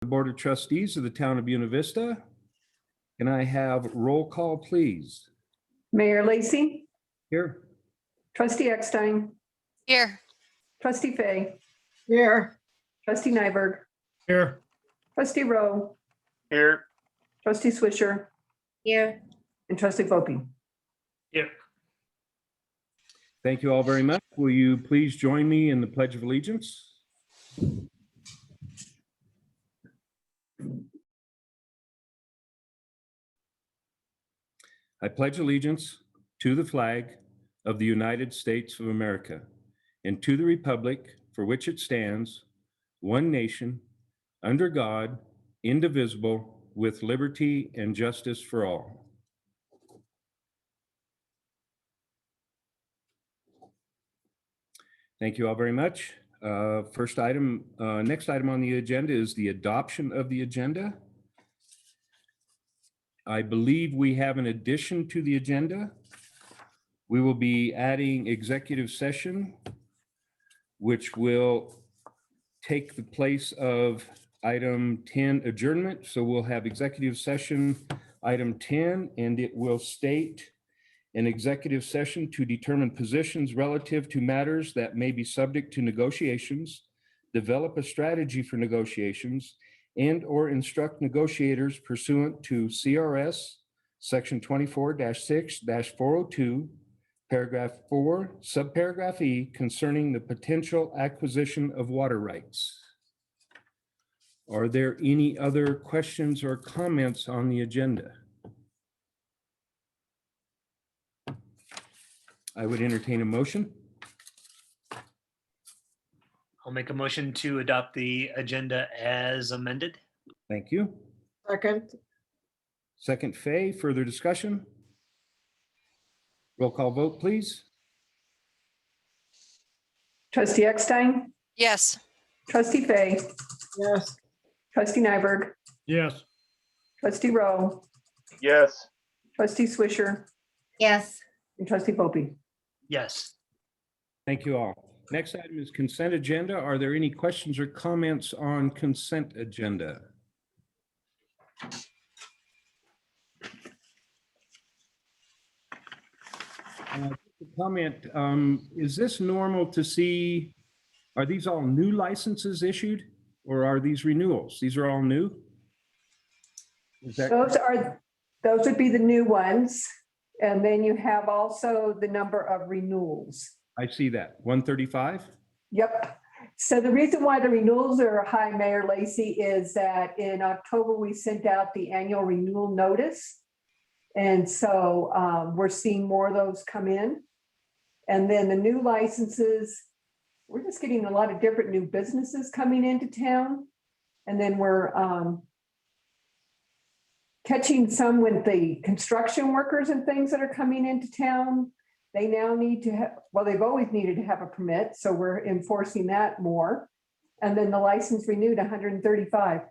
The Board of Trustees of the Town of Buena Vista. Can I have roll call, please? Mayor Lacy, Here. Trustee Eckstein, Here. Trustee Fay, Here. Trustee Nyberg, Here. Trustee Rowe, Here. Trustee Swisher, Here. and Trustee Fopi. Here. Thank you all very much. Will you please join me in the Pledge of Allegiance? I pledge allegiance to the flag of the United States of America and to the republic for which it stands, one nation, under God, indivisible, with liberty and justice for all. Thank you all very much. Next item on the agenda is the adoption of the agenda. I believe we have an addition to the agenda. We will be adding executive session, which will take the place of item 10 adjournment. So we'll have executive session item 10, and it will state an executive session to determine positions relative to matters that may be subject to negotiations, develop a strategy for negotiations, and or instruct negotiators pursuant to CRS section 24-6-402, paragraph 4, subparagraph E, concerning the potential acquisition of water rights. Are there any other questions or comments on the agenda? I would entertain a motion. I'll make a motion to adopt the agenda as amended. Thank you. Second. Second, Fay, further discussion? Roll call vote, please. Trustee Eckstein, Yes. Trustee Fay, Yes. Trustee Nyberg, Yes. Trustee Rowe, Yes. Trustee Swisher, Yes. and Trustee Fopi. Yes. Thank you all. Next item is consent agenda. Are there any questions or comments on consent agenda? Comment, is this normal to see, are these all new licenses issued or are these renewals? These are all new? Is that, Those would be the new ones. And then you have also the number of renewals. I see that, 135? Yep. So the reason why the renewals are high, Mayor Lacy, is that in October, we sent out the annual renewal notice. And so we're seeing more of those come in. And then the new licenses, we're just getting a lot of different new businesses coming into town. And then we're catching some with the construction workers and things that are coming into town. They now need to have, well, they've always needed to have a permit, so we're enforcing that more. And then the license renewed 135.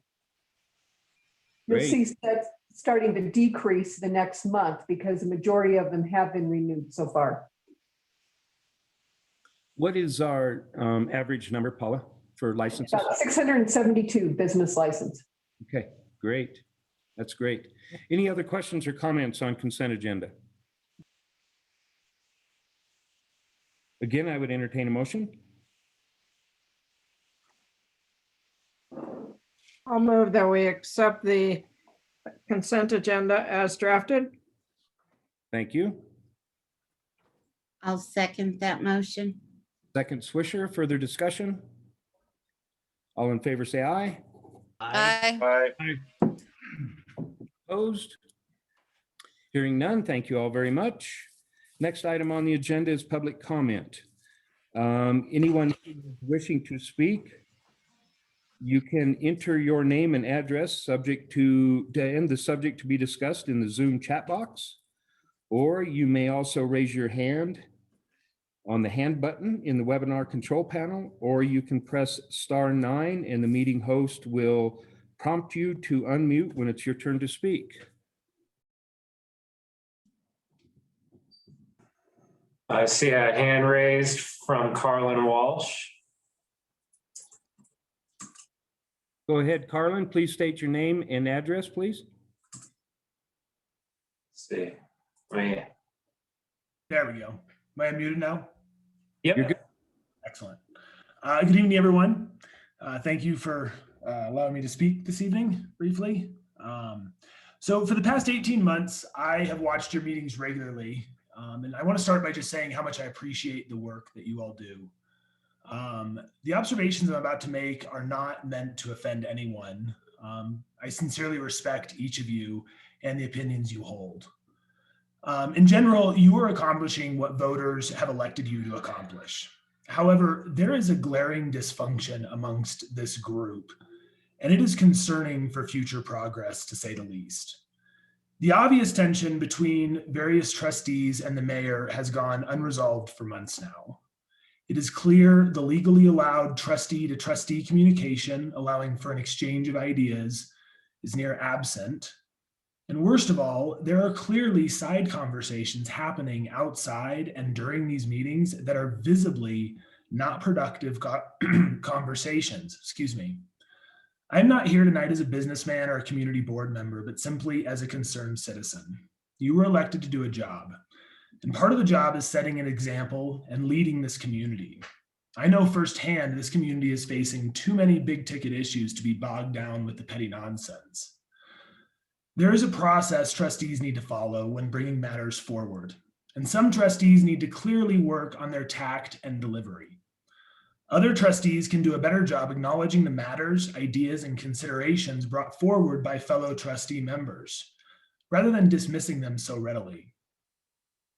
You'll Great. see that's starting to decrease the next month because the majority of them have been renewed so far. What is our average number, Paula, for licenses? About 672 business license. Okay, great. That's great. Any other questions or comments on consent agenda? Again, I would entertain a motion. I'll move that we accept the consent agenda as drafted. Thank you. I'll second that motion. Second, Swisher, further discussion? All in favor, say aye. Aye. Opposed? Hearing none, thank you all very much. Next item on the agenda is public comment. Anyone wishing to speak, you can enter your name and address subject to end the subject to be discussed in the Zoom chat box, or you may also raise your hand on the hand button in the webinar control panel, or you can press *9 and the meeting host will prompt you to unmute when it's your turn to speak. I see a hand raised from Carlin Walsh. Go ahead, Carlin. Please state your name and address, please. See. Wait. There we go. Am I unmuted now? Yep. You're good. Excellent. Good evening, everyone. Thank you for allowing me to speak this evening briefly. So for the past 18 months, I have watched your meetings regularly. And I want to start by just saying how much I appreciate the work that you all do. The observations I'm about to make are not meant to offend anyone. I sincerely respect each of you and the opinions you hold. In general, you are accomplishing what voters have elected you to accomplish. However, there is a glaring dysfunction amongst this group, and it is concerning for future progress, to say the least. The obvious tension between various trustees and the mayor has gone unresolved for months now. It is clear the legally allowed trustee to trustee communication, allowing for an exchange of ideas, is near absent. And worst of all, there are clearly side conversations happening outside and during these meetings that are visibly not productive conversations. Excuse me. I'm not here tonight as a businessman or a community board member, but simply as a concerned citizen. You were elected to do a job, and part of the job is setting an example and leading this community. I know firsthand this community is facing too many big ticket issues to be bogged down with the petty nonsense. There is a process trustees need to follow when bringing matters forward, and some trustees need to clearly work on their tact and delivery. Other trustees can do a better job acknowledging the matters, ideas, and considerations brought forward by fellow trustee members, rather than dismissing them so readily.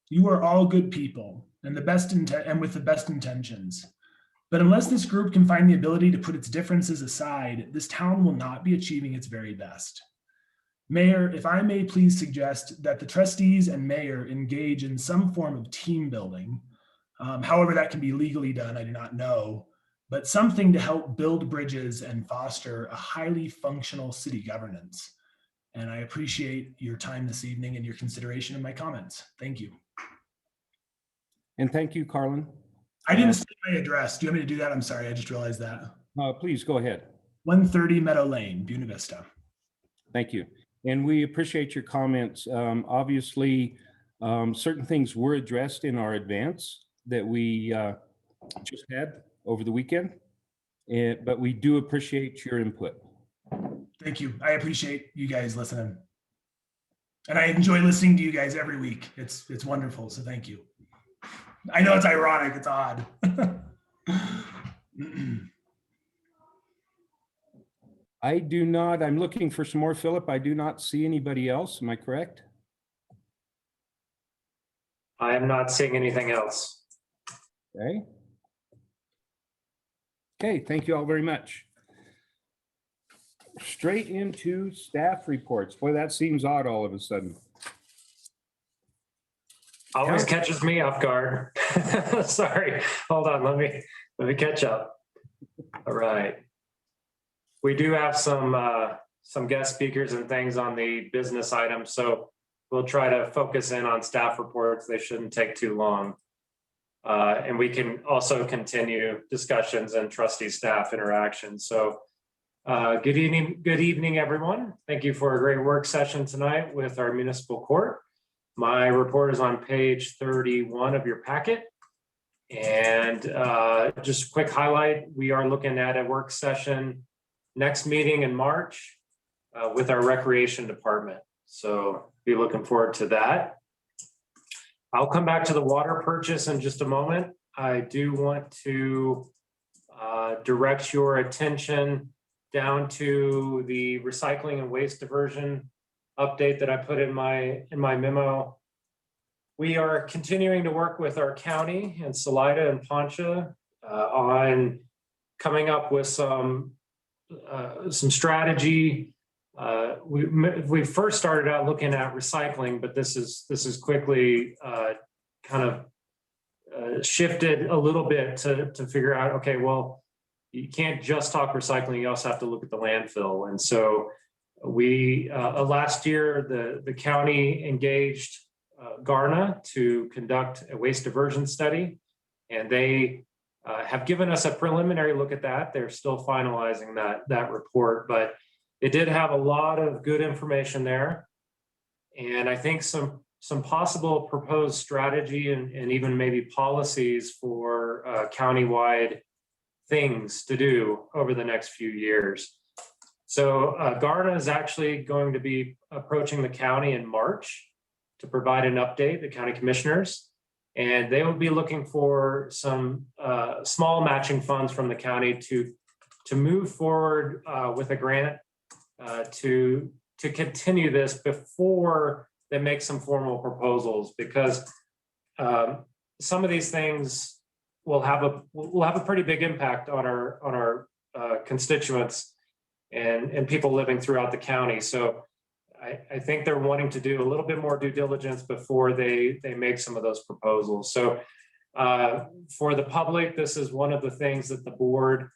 You are all good people and with the best intentions, but unless this group can find the ability to put its differences aside, this town will not be achieving its very best. Mayor, if I may please suggest that the trustees and mayor engage in some form of team building. However that can be legally done, I do not know, but something to help build bridges and foster a highly functional city governance. And I appreciate your time this evening and your consideration of my comments. Thank you. And thank you, Carlin. I didn't say my address. Do you want me to do that? I'm sorry, I just realized that. Please go ahead. 130 Meadow Lane, Buena Vista. Thank you. And we appreciate your comments. Obviously, certain things were addressed in our advance that we just had over the weekend, but we do appreciate your input. Thank you. I appreciate you guys listening. And I enjoy listening to you guys every week. It's wonderful, so thank you. I know it's ironic, it's odd. I do not, I'm looking for some more, Philip. I do not see anybody else. Am I correct? I am not seeing anything else. Okay. Okay, thank you all very much. Straight into staff reports. Boy, that seems odd all of a sudden. Always catches me off guard. Sorry, hold on, let me catch up. All right. We do have some guest speakers and things on the business items, so we'll try to focus in on staff reports. They shouldn't take too long. And we can also continue discussions and trustee staff interactions. So good evening, everyone. Thank you for a great work session tonight with our municipal court. My report is on page 31 of your packet. And just a quick highlight, we are looking at a work session next meeting in March with our recreation department. So be looking forward to that. I'll come back to the water purchase in just a moment. I do want to direct your attention down to the recycling and waste diversion update that I put in my memo. We are continuing to work with our county and Salida and Poncha on coming up with some strategy. We first started out looking at recycling, but this is quickly kind of shifted a little bit to figure out, okay, well, you can't just talk recycling, you also have to look at the landfill. And so we last year the county engaged Garna to conduct a waste diversion study, and they have given us a preliminary look at that. They're still finalizing that report, but it did have a lot of good information there. And I think some possible proposed strategy and even maybe policies for countywide things to do over the next few years. So Garna is actually going to be approaching the county in March to provide an update, the county commissioners, and they will be looking for some small matching funds from the county to move forward with a grant to continue this before they make some formal proposals, because some of these things will have a pretty big impact on our constituents and people living throughout the county. So I think they're wanting to do a little bit more due diligence before they make some of those proposals. So for the public, this is one of the things that the board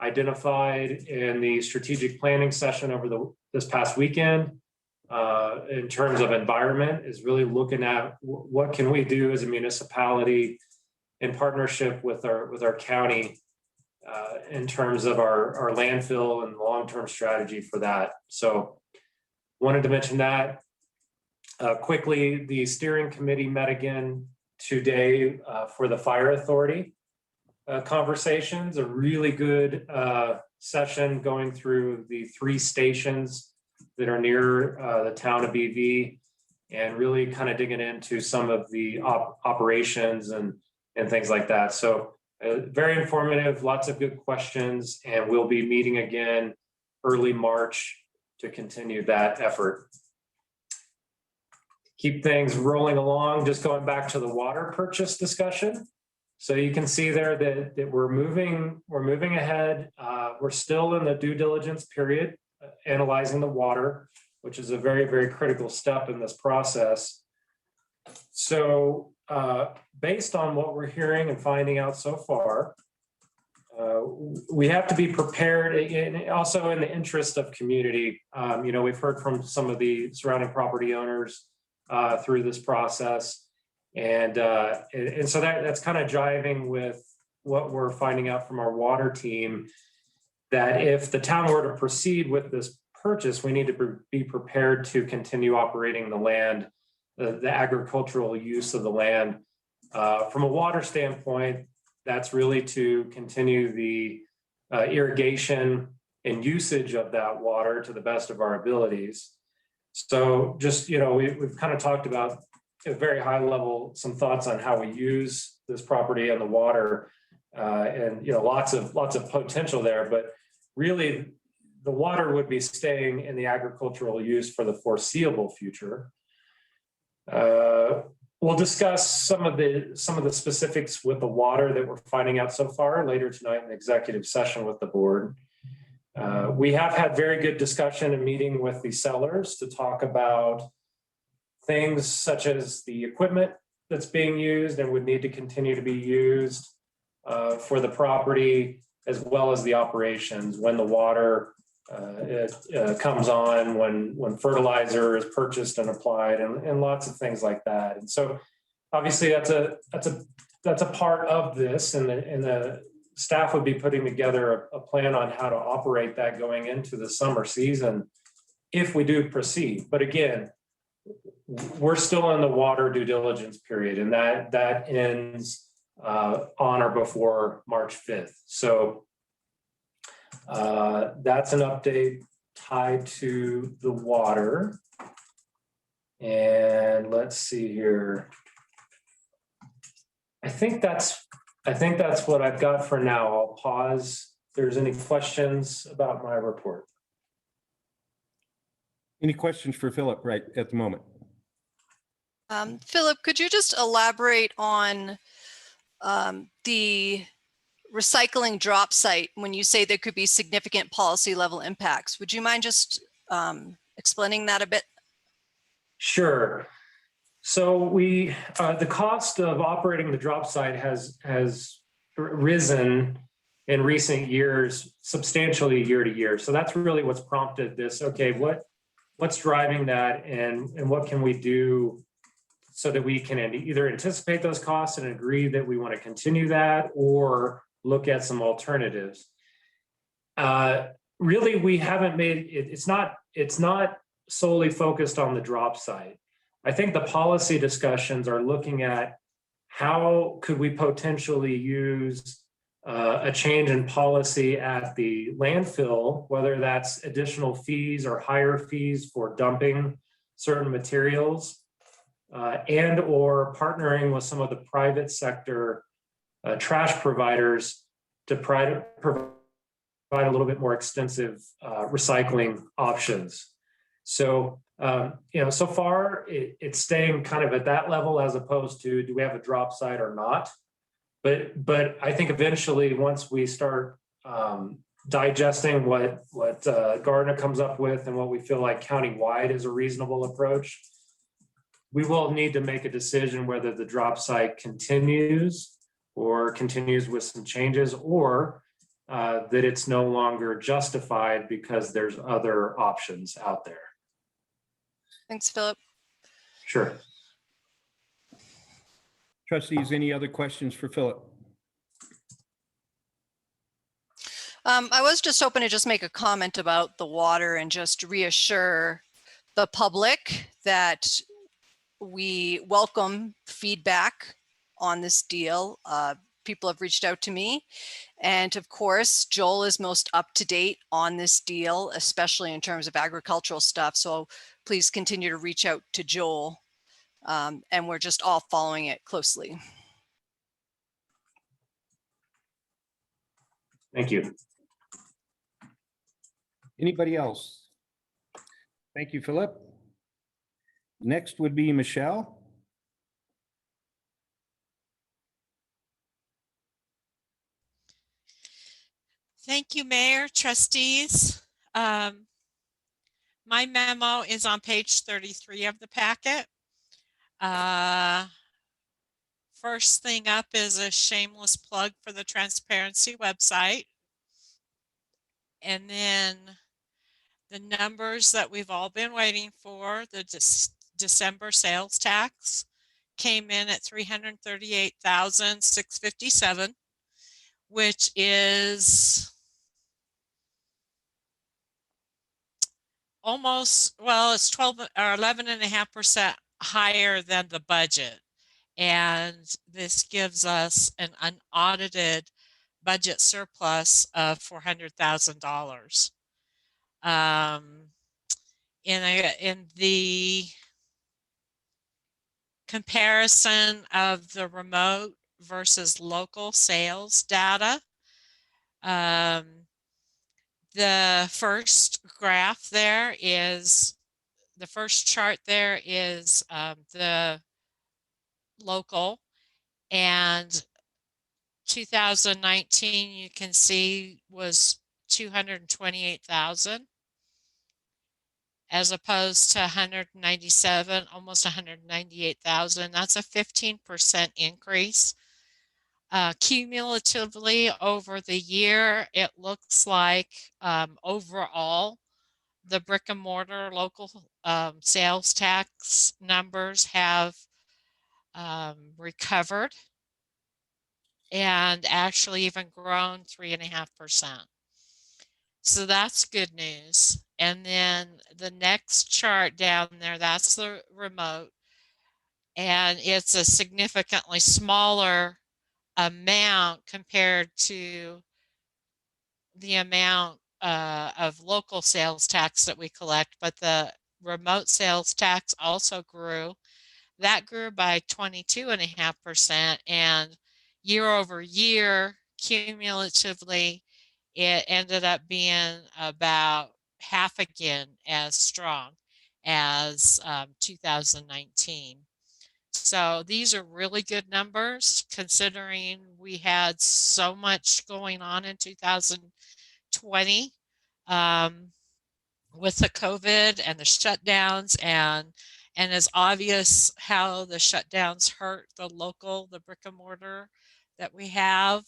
identified in the strategic planning session over this past weekend in terms of environment, is really looking at what can we do as a municipality in partnership with our county in terms of our landfill and long-term strategy for that. So wanted to mention that quickly. The steering committee met again today for the fire authority conversations, a really good session going through the 3 stations that are near the town of BV, and really kind of digging into some of the operations and things like that. So very informative, lots of good questions, and we'll be meeting again early March to continue that effort. Keep things rolling along, just going back to the water purchase discussion. So you can see there that we're moving ahead. We're still in the due diligence period, analyzing the water, which is a very, very critical step in this process. So based on what we're hearing and finding out so far, we have to be prepared, and also in the interest of community. We've heard from some of the surrounding property owners through this process. And so that's kind of jiving with what we're finding out from our water team, that if the town were to proceed with this purchase, we need to be prepared to continue operating the land, the agricultural use of the land. From a water standpoint, that's really to continue the irrigation and usage of that water to the best of our abilities. So just, we've kind of talked about at a very high level, some thoughts on how we use this property and the water, and lots of potential there, but really the water would be staying in the agricultural use for the foreseeable future. We'll discuss some of the specifics with the water that we're finding out so far later tonight in the executive session with the board. We have had very good discussion and meeting with the sellers to talk about things such as the equipment that's being used and would need to continue to be used for the property, as well as the operations when the water comes on, when fertilizer is purchased and applied, and lots of things like that. And so obviously that's a part of this, and the staff would be putting together a plan on how to operate that going into the summer season if we do proceed. But again, we're still in the water due diligence period, and that ends on or before March 5th. So that's an update tied to the water. And let's see here. I think that's what I've got for now. I'll pause if there's any questions about my report. Any questions for Philip right at the moment? Philip, could you just elaborate on the recycling drop site when you say there could be significant policy level impacts? Would you mind just explaining that a bit? Sure. So the cost of operating the drop site has risen in recent years substantially year to year. So that's really what's prompted this. Okay, what's driving that, and what can we do so that we can either anticipate those costs and agree that we want to continue that, or look at some alternatives. Really, we haven't made it, it's not solely focused on the drop site. I think the policy discussions are looking at how could we potentially use a change in policy at the landfill, whether that's additional fees or higher fees for dumping certain materials, and or partnering with some of the private sector trash providers to provide a little bit more extensive recycling options. So, so far it's staying kind of at that level as opposed to do we have a drop site or not? But I think eventually once we start digesting what Gardner comes up with and what we feel like countywide is a reasonable approach, we will need to make a decision whether the drop site continues with some changes, or that it's no longer justified because there's other options out there. Thanks, Philip. Sure. Trustees, any other questions for Philip? I was just hoping to just make a comment about the water and just reassure the public that we welcome feedback on this deal. People have reached out to me, and of course, Joel is most up to date on this deal, especially in terms of agricultural stuff. So please continue to reach out to Joel, and we're just all following it closely. Thank you. Anybody else? Thank you, Philip. Next would be Michelle. Thank you, Mayor, trustees. My memo is on page 33 of the packet. First thing up is a shameless plug for the transparency website. And then the numbers that we've all been waiting for, the December sales tax came in at $338,657, which is almost, well, it's 12 or 11.5% higher than the budget. And this gives us an unaudited budget surplus of $400,000. In the comparison of the remote versus local sales data, the first graph there is, the first chart there is the local, and 2019 you can see was 228,000 as opposed to 197, almost 198,000. That's a 15% increase. Cumulatively over the year, it looks like overall the brick and mortar local sales tax numbers have recovered and actually even grown 3.5%. So that's good news. And then the next chart down there, that's the remote, and it's a significantly smaller amount compared to the amount of local sales tax that we collect, but the remote sales tax also grew. That grew by 22.5%, and year over year, cumulatively, it ended up being about half again as strong as 2019. So these are really good numbers considering we had so much going on in 2020 with the COVID and the shutdowns, and it's obvious how the shutdowns hurt the brick and mortar that we have,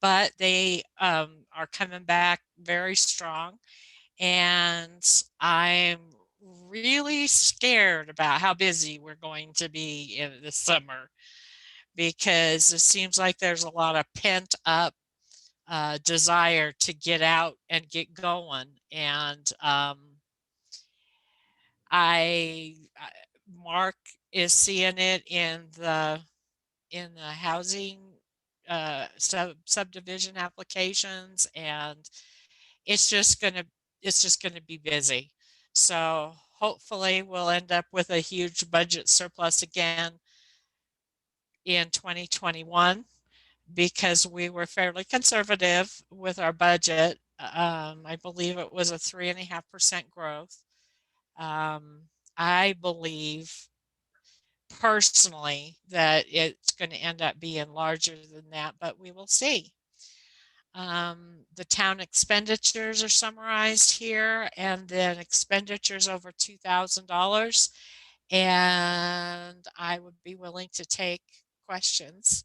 but they are coming back very strong, and I'm really scared about how busy we're going to be in the summer because it seems like there's a lot of pent up desire to get out and get going. And Mark is seeing it in the housing subdivision applications, and it's just gonna be busy. So hopefully we'll end up with a huge budget surplus again in 2021, because we were fairly conservative with our budget. I believe it was a 3.5% growth. I believe personally that it's going to end up being larger than that, but we will see. The town expenditures are summarized here, and then expenditures over $2,000. And I would be willing to take questions.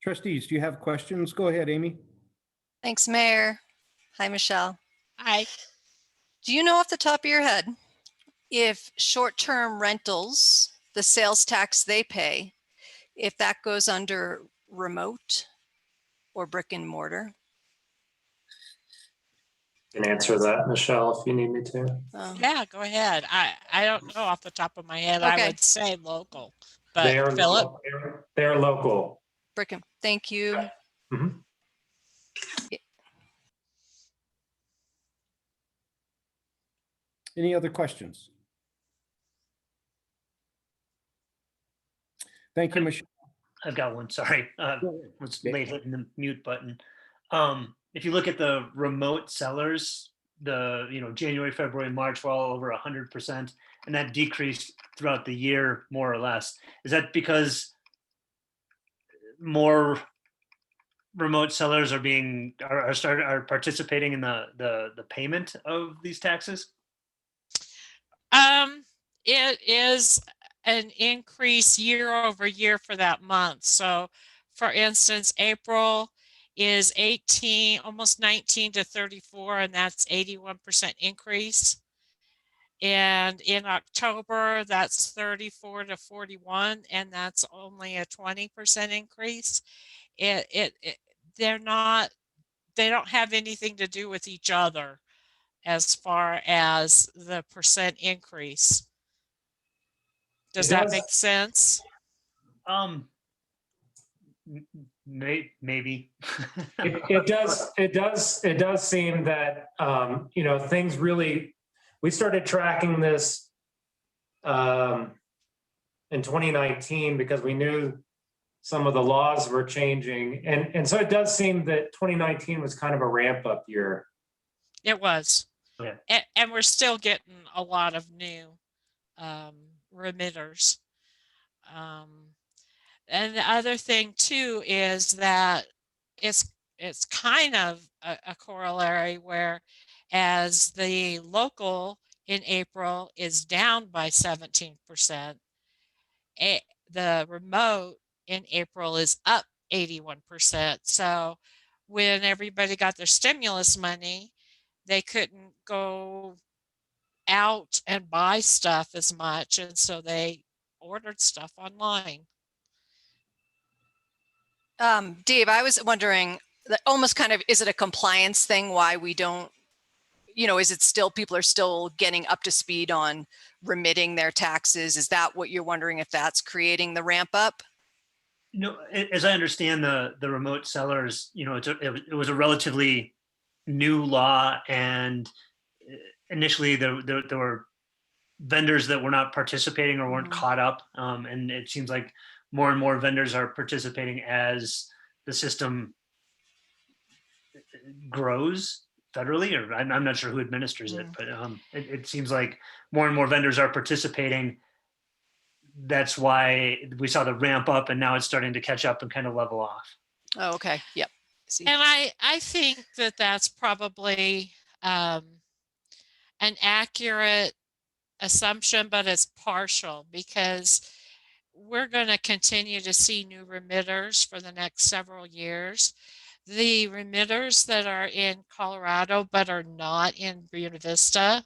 Trustees, do you have questions? Go ahead, Amy. Thanks, Mayor. Hi, Michelle. Hi. Do you know off the top of your head if short-term rentals, the sales tax they pay, if that goes under remote or brick and mortar? Can answer that, Michelle, if you need me to. Oh, Yeah, go ahead. I don't know off the top of my head. I Okay. would say local, They are but Philip, local. They're local. brick and, thank you. Mhm. Any other questions? Thank you, Michelle. I've got one, sorry. Was late hitting the mute button. If you look at the remote sellers, the January, February, March were all over 100%, and that decreased throughout the year more or less. Is that because more remote sellers are participating in the payment of these taxes? it is an increase year over year for that month. So for instance, April is 18, almost 19 to 34, and that's 81% increase. And in October, that's 34 to 41, and that's only a 20% increase. They don't have anything to do with each other as far as the percent increase. Does that make sense? Maybe. It does seem that, things really, we started tracking this in 2019 because we knew some of the laws were changing. And so it does seem that 2019 was kind of a ramp up year. It was. Okay. And we're still getting a lot of new remitters. And the other thing too is that it's kind of a corollary where as the local in April is down by 17%, the remote in April is up 81%. So when everybody got their stimulus money, they couldn't go out and buy stuff as much, and so they ordered stuff online. Dave, I was wondering, almost kind of, is it a compliance thing why we don't, is it still, people are still getting up to speed on remitting their taxes? Is that what you're wondering, if that's creating the ramp up? As I understand the remote sellers, it was a relatively new law, and initially there were vendors that were not participating or weren't caught up, and it seems like more and more vendors are participating as the system grows federally, or I'm not sure who administers it, but it seems like more and more vendors are participating. That's why we saw the ramp up, and now it's starting to catch up and kind of level off. Oh, okay. Yep. See. And I think that that's probably an accurate assumption, but it's partial, because we're going to continue to see new remitters for the next several years. The remitters that are in Colorado but are not in Buena Vista,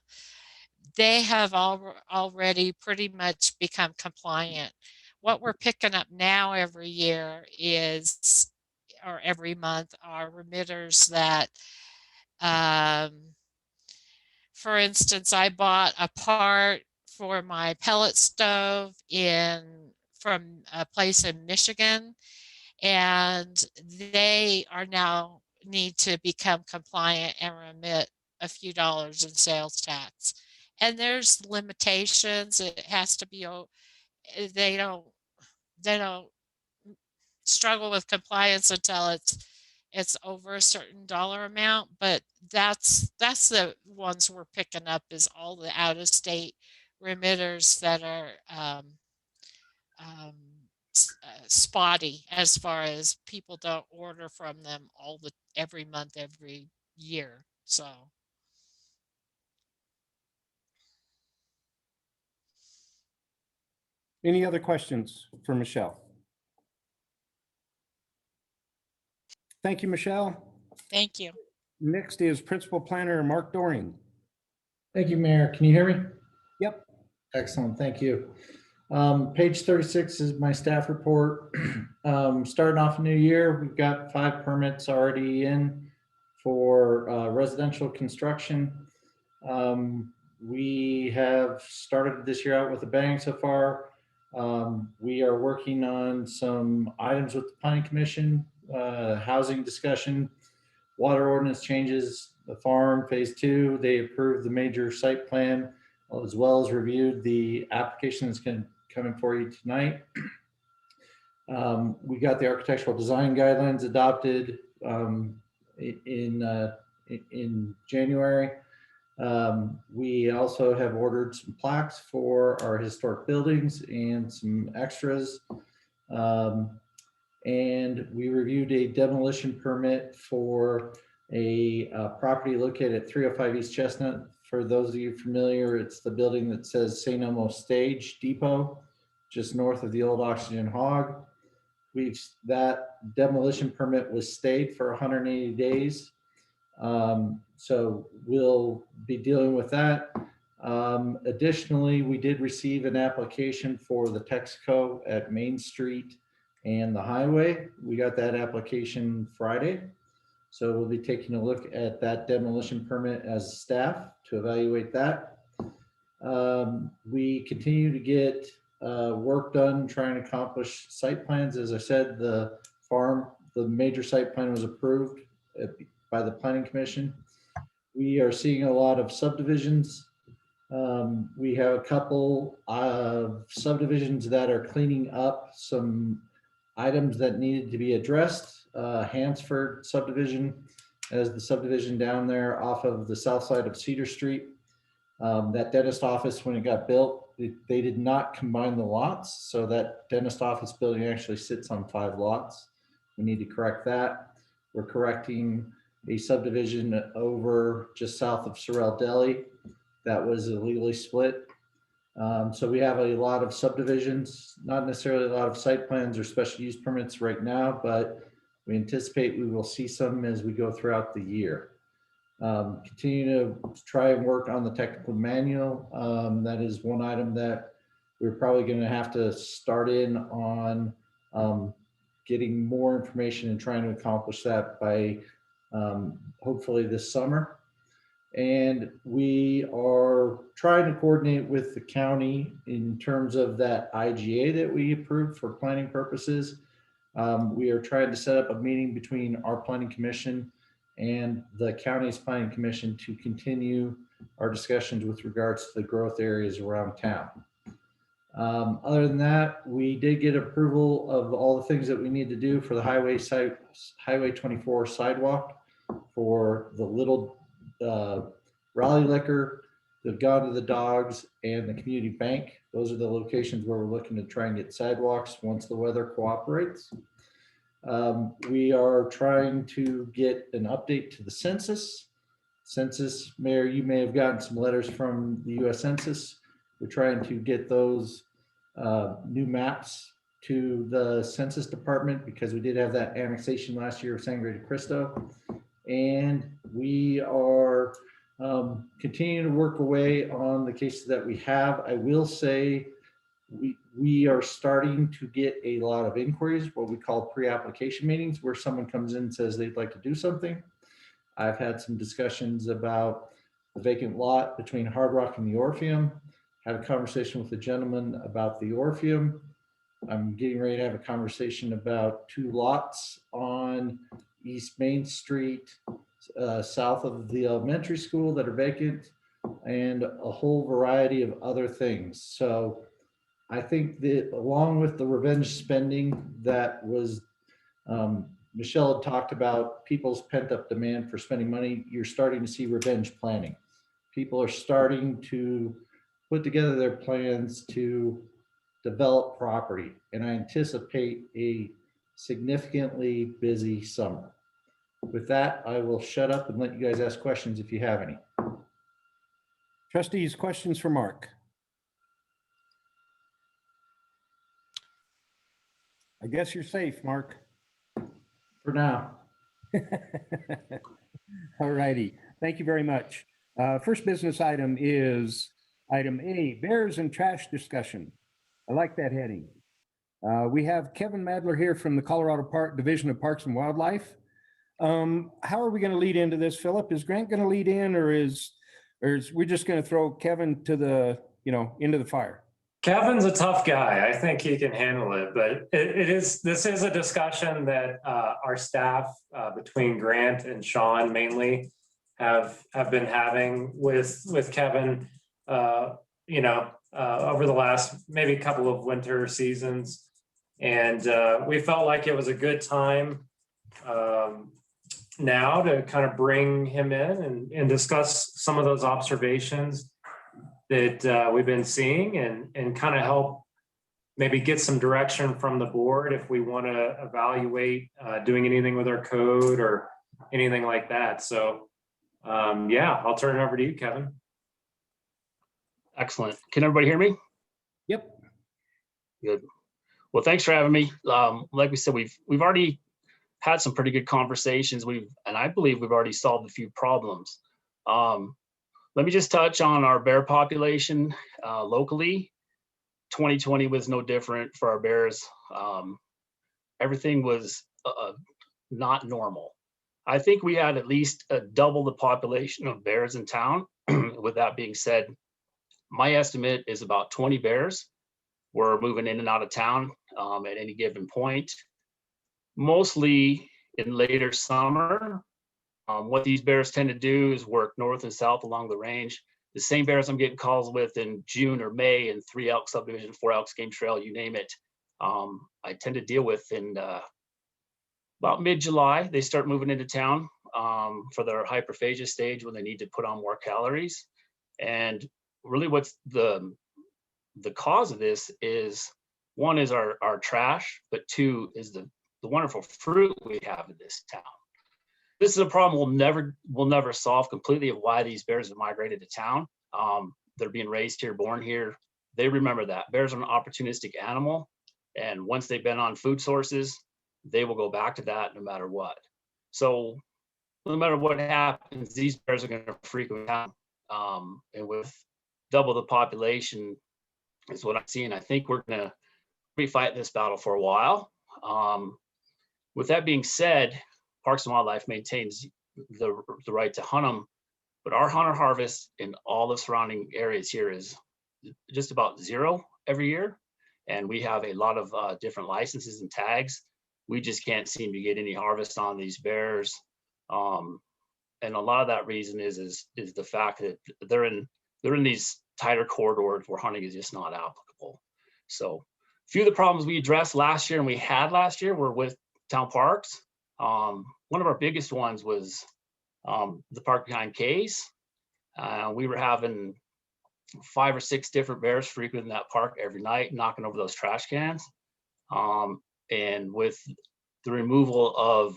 they have already pretty much become compliant. what we're picking up now every year is, or every month, are remitters that, for instance, I bought a part for my pellet stove from a place in Michigan, and they are now need to become compliant and remit a few dollars in sales tax. And there's limitations. It has to be, they don't struggle with compliance until it's over a certain dollar amount, but that's the ones we're picking up, is all the out-of-state remitters that are um, spotty, as far as people don't order from them every month, every year. So Any other questions for Michelle? Thank you, Michelle. thank you. Next is Principal Planner Mark Doring. Thank you, Mayor. Can you hear me? Yep. Excellent. Thank you. Page 36 is my staff report. Starting off a new year, we've got 5 permits already in for residential construction. We have started this year out with a bang so far. We are working on some items with the Planning Commission, housing discussion, water ordinance changes, the farm phase 2. They approved the major site plan, as well as reviewed the application that's coming for you tonight. We got the architectural design guidelines adopted in January. We also have ordered some plaques for our historic buildings and some extras. And we reviewed a demolition permit for a property located at 305 East Chestnut. For those of you familiar, it's the building that says St. Elmo Stage Depot, just north of the old Oxygen Hog. That demolition permit was stayed for 180 days. So we'll be dealing with that. Additionally, we did receive an application for the Texaco at Main Street and the highway. We got that application Friday. So we'll be taking a look at that demolition permit as staff to evaluate that. We continue to get work done trying to accomplish site plans. As I said, the major site plan was approved by the Planning Commission. We are seeing a lot of subdivisions. We have a couple of subdivisions that are cleaning up some items that needed to be addressed. Hansford subdivision, as the subdivision down there off of the south side of Cedar Street. That dentist office, when it got built, they did not combine the lots. So that dentist office building actually sits on 5 lots. We need to correct that. We're correcting a subdivision over just south of Sorrel Deli that was illegally split. So we have a lot of subdivisions, not necessarily a lot of site plans or special use permits right now, but we anticipate we will see some as we go throughout the year. Continue to try and work on the technical manual. That is one item that we're probably going to have to start in on getting more information and trying to accomplish that by hopefully this summer. And we are trying to coordinate with the county in terms of that IGA that we approved for planning purposes. We are trying to set up a meeting between our planning commission and the county's planning commission to continue our discussions with regards to the growth areas around town. Other than that, we did get approval of all the things that we need to do for the Highway 24 sidewalk for the little Raleigh Liquor, the God of the Dogs, and the community bank. Those are the locations where we're looking to try and get sidewalks once the weather cooperates. We are trying to get an update to the census. Mayor, you may have gotten some letters from the US Census. We're trying to get those new maps to the Census Department because we did have that annexation last year of Sangre de Cristo. And we are continuing to work away on the cases that we have. I will say we are starting to get a lot of inquiries, what we call pre-application meetings, where someone comes in and says they'd like to do something. I've had some discussions about the vacant lot between Hard Rock and the Orpheum. Had a conversation with a gentleman about the Orpheum. I'm getting ready to have a conversation about 2 lots on East Main Street, south of the elementary school that are vacant, and a whole variety of other things. So I think that along with the revenge spending that was, Michelle had talked about people's pent up demand for spending money, you're starting to see revenge planning. People are starting to put together their plans to develop property, and I anticipate a significantly busy summer. With that, I will shut up and let you guys ask questions if you have any. Trustees, questions for Mark? I guess you're safe, Mark. For now. All righty. Thank you very much. First business item is item A, bears and trash discussion. I like that heading. We have Kevin Madler here from the Colorado Division of Parks and Wildlife. How are we going to lead into this, Philip? Is Grant going to lead in, or is we just going to throw Kevin to the, into the fire? Kevin's a tough guy. I think he can handle it, but this is a discussion that our staff between Grant and Sean mainly have been having with Kevin, over the last maybe couple of winter seasons. And we felt like it was a good time now to kind of bring him in and discuss some of those observations that we've been seeing and kind of help maybe get some direction from the board if we want to evaluate doing anything with our code or anything like that. So I'll turn it over to you, Kevin. Excellent. Can everybody hear me? Yep. Good. Well, thanks for having me. Like we said, we've already had some pretty good conversations. And I believe we've already solved a few problems. Let me just touch on our bear population locally. 2020 was no different for our bears. Everything was not normal. I think we had at least double the population of bears in town. With that being said, my estimate is about 20 bears were moving in and out of town at any given point, mostly in later summer. What these bears tend to do is work north and south along the range. The same bears I'm getting calls with in June or May in 3 Elk subdivision, 4 Elks game trail, you name it. I tend to deal with in about mid-July. They start moving into town for their hyperphagia stage when they need to put on more calories. And really what's the cause of this is, one is our trash, but 2 is the wonderful fruit we have in this town. This is a problem we'll never solve completely of why these bears have migrated to town. They're being raised here, born here. They remember that. Bears are an opportunistic animal. And once they've been on food sources, they will go back to that no matter what. So no matter what happens, these bears are going to frequent town. And with double the population is what I'm seeing. I think we're going to fight this battle for a while. With that being said, Parks and Wildlife maintains the right to hunt them, but our hunter harvest in all the surrounding areas here is just about 0 every year. And we have a lot of different licenses and tags. We just can't seem to get any harvest on these bears. And a lot of that reason is the fact that they're in these tighter corridors where hunting is just not applicable. So a few of the problems we addressed last year and we had last year were with town parks. One of our biggest ones was the park behind K's. We were having 5 or 6 different bears frequenting that park every night, knocking over those trash cans. And with the removal of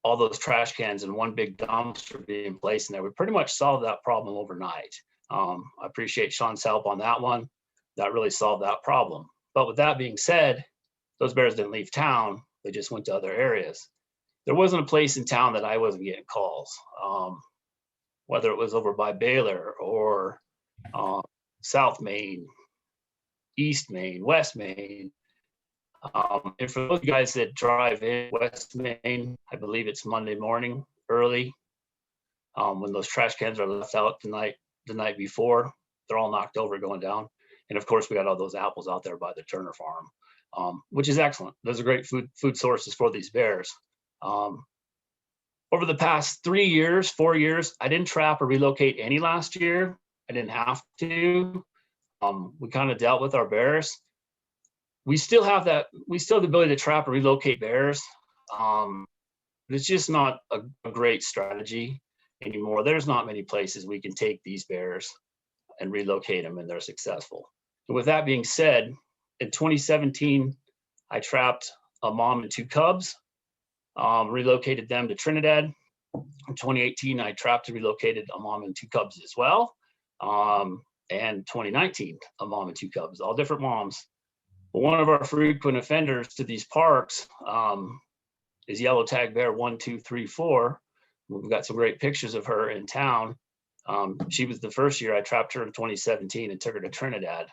all those trash cans in one big dumpster being placed in there, we pretty much solved that problem overnight. I appreciate Sean's help on that one. That really solved that problem. But with that being said, those bears didn't leave town. They just went to other areas. There wasn't a place in town that I wasn't getting calls, whether it was over by Baylor or South Main, East Main, West Main. And for those guys that drive in West Main, I believe it's Monday morning early, when those trash cans are left out the night before, they're all knocked over going down. And of course, we got all those apples out there by the Turner farm, which is excellent. Those are great food sources for these bears. Over the past 3 years, 4 years, I didn't trap or relocate any last year. I didn't have to. We kind of dealt with our bears. We still have the ability to trap and relocate bears. But it's just not a great strategy anymore. There's not many places we can take these bears and relocate them and they're successful. And with that being said, in 2017, I trapped a mom and 2 cubs, relocated them to Trinidad. In 2018, I trapped and relocated a mom and 2 cubs as well. And 2019, a mom and 2 cubs, all different moms. But one of our frequent offenders to these parks is yellow tag bear 1234. We've got some great pictures of her in town. She was the first year I trapped her in 2017 and took her to Trinidad,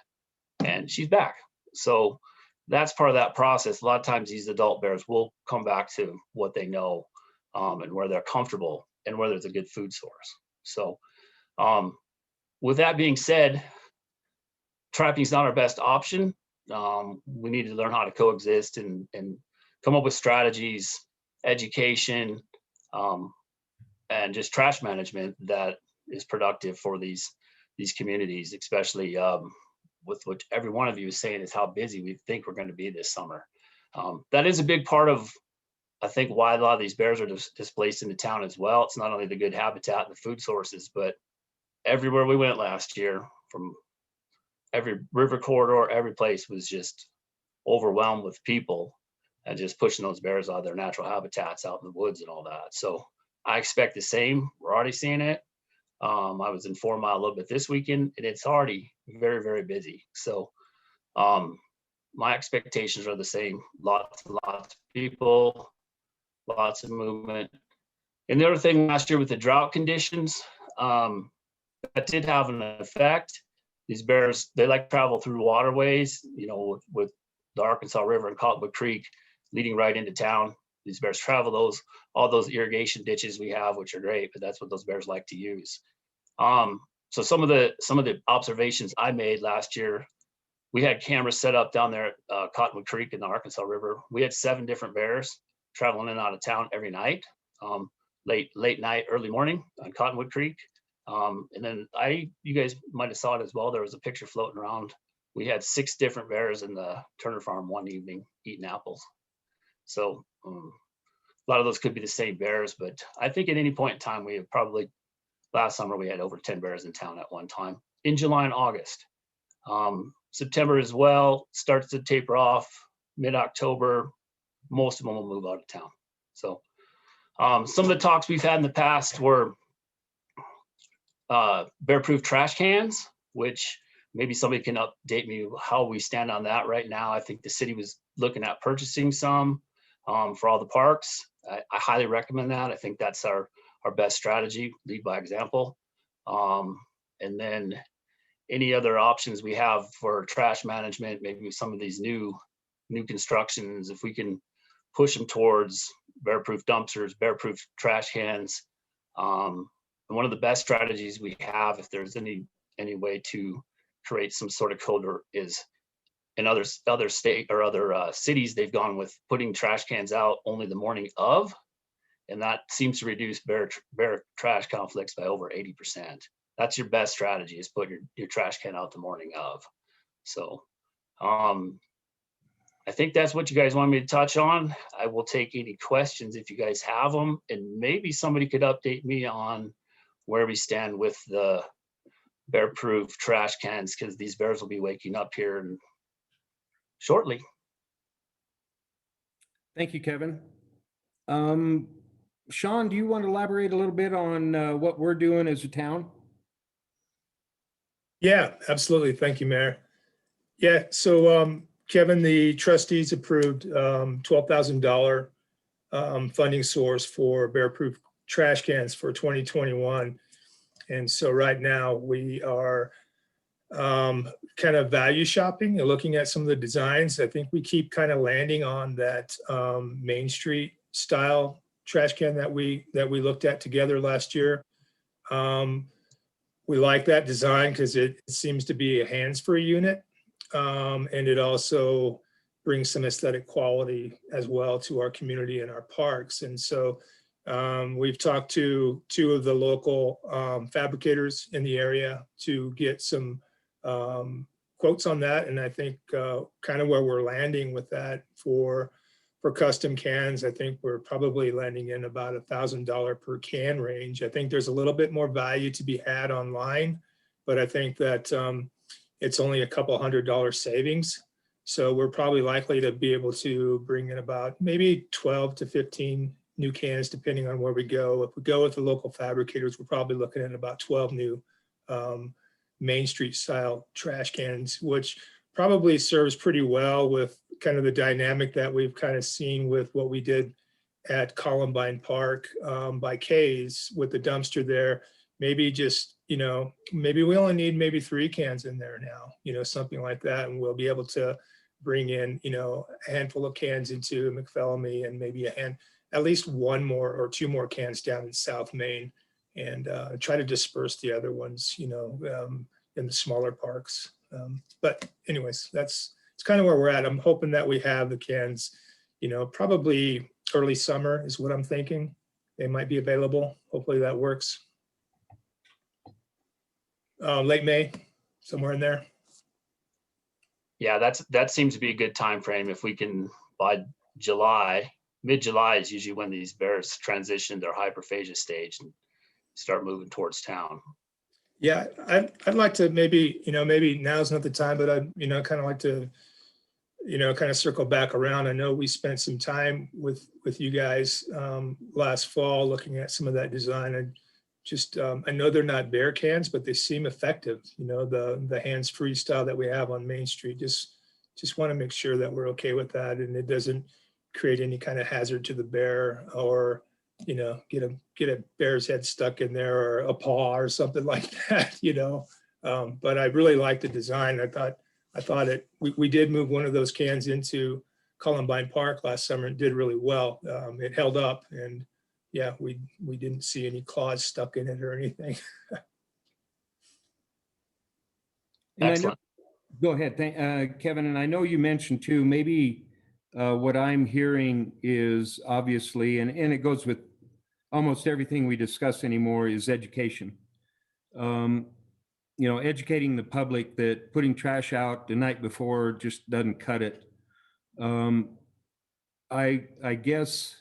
and she's back. So that's part of that process. A lot of times these adult bears will come back to what they know, and where they're comfortable and where there's a good food source. So with that being said, trapping is not our best option. We need to learn how to coexist and come up with strategies, education, and just trash management that is productive for these communities, especially with what every one of you is saying is how busy we think we're going to be this summer. That is a big part of, I think, why a lot of these bears are displaced into town as well. It's not only the good habitat and the food sources, but everywhere we went last year, from every river corridor, every place was just overwhelmed with people and just pushing those bears out of their natural habitats out in the woods and all that. So I expect the same. We're already seeing it. I was in 4 Mile a little bit this weekend, and it's already very, very busy. So my expectations are the same. Lots and lots of people, lots of movement. And the other thing last year with the drought conditions, that did have an effect. These bears, they like to travel through waterways, with the Arkansas River and Cottonwood Creek leading right into town. These bears travel all those irrigation ditches we have, which are great, but that's what those bears like to use. So some of the observations I made last year, we had cameras set up down there at Cottonwood Creek in the Arkansas River. We had 7 different bears traveling in and out of town every night, late night, early morning on Cottonwood Creek. And then you guys might have saw it as well. There was a picture floating around. We had 6 different bears in the Turner farm one evening eating apples. So a lot of those could be the same bears, but I think at any point in time, we have probably, last summer, we had over 10 bears in town at one time in July and August. September as well starts to taper off. Mid-October, most of them will move out of town. So some of the talks we've had in the past were bear-proof trash cans, which maybe somebody can update me how we stand on that right now. I think the city was looking at purchasing some for all the parks. I highly recommend that. I think that's our best strategy, lead by example. And then any other options we have for trash management, maybe some of these new constructions, if we can push them towards bear-proof dumpsters, bear-proof trash cans. And one of the best strategies we have, if there's any way to create some sort of code, is in other state or other cities, they've gone with putting trash cans out only the morning of, and that seems to reduce bear trash conflicts by over 80%. That's your best strategy, is put your trash can out the morning of. So I think that's what you guys want me to touch on. I will take any questions if you guys have them, and maybe somebody could update me on where we stand with the bear-proof trash cans, because these bears will be waking up here shortly. Thank you, Kevin. Sean, do you want to elaborate a little bit on what we're doing as a town? Yeah, absolutely. Thank you, Mayor. Yeah, so Kevin, the trustees approved $12,000 funding source for bear-proof trash cans for 2021. And so right now we are kind of value shopping and looking at some of the designs. I think we keep kind of landing on that Main Street style trash can that we looked at together last year. We like that design because it seems to be a hands-free unit. And it also brings some aesthetic quality as well to our community and our parks. And so we've talked to two of the local fabricators in the area to get some quotes on that. And I think kind of where we're landing with that for custom cans, I think we're probably landing in about $1,000 per can range. I think there's a little bit more value to be had online, but I think that it's only a couple $100 savings. So we're probably likely to be able to bring in about maybe 12 to 15 new cans, depending on where we go. If we go with the local fabricators, we're probably looking at about 12 new Main Street style trash cans, which probably serves pretty well with kind of the dynamic that we've kind of seen with what we did at Columbine Park by Kay's with the dumpster there. Maybe just, maybe we only need maybe 3 cans in there now, something like that. And we'll be able to bring in, a handful of cans into McPhillamy and maybe at least 1 more or 2 more cans down in South Main, and try to disperse the other ones, in the smaller parks. But anyways, it's kind of where we're at. I'm hoping that we have the cans, probably early summer is what I'm thinking. They might be available. Hopefully that works. Late May, somewhere in there. Yeah, that seems to be a good time frame. If we can, by July, mid-July is usually when these bears transition their hyperphagia stage and start moving towards town. Yeah, I'd like to maybe now's not the time, but I'd, kind of like to, kind of circle back around. I know we spent some time with you guys last fall looking at some of that design. And just, I know they're not bear cans, but they seem effective. The hands-free style that we have on Main Street, just want to make sure that we're okay with that. And it doesn't create any kind of hazard to the bear or, get a bear's head stuck in there or a paw or something like that, but I really like the design. I thought we did move one of those cans into Columbine Park last summer and did really well. It held up, and yeah, we didn't see any claws stuck in it or anything. Excellent. Go ahead, Kevin. And I know you mentioned too, maybe what I'm hearing is obviously, and it goes with almost everything we discuss anymore, is education. Educating the public that putting trash out the night before just doesn't cut it. I guess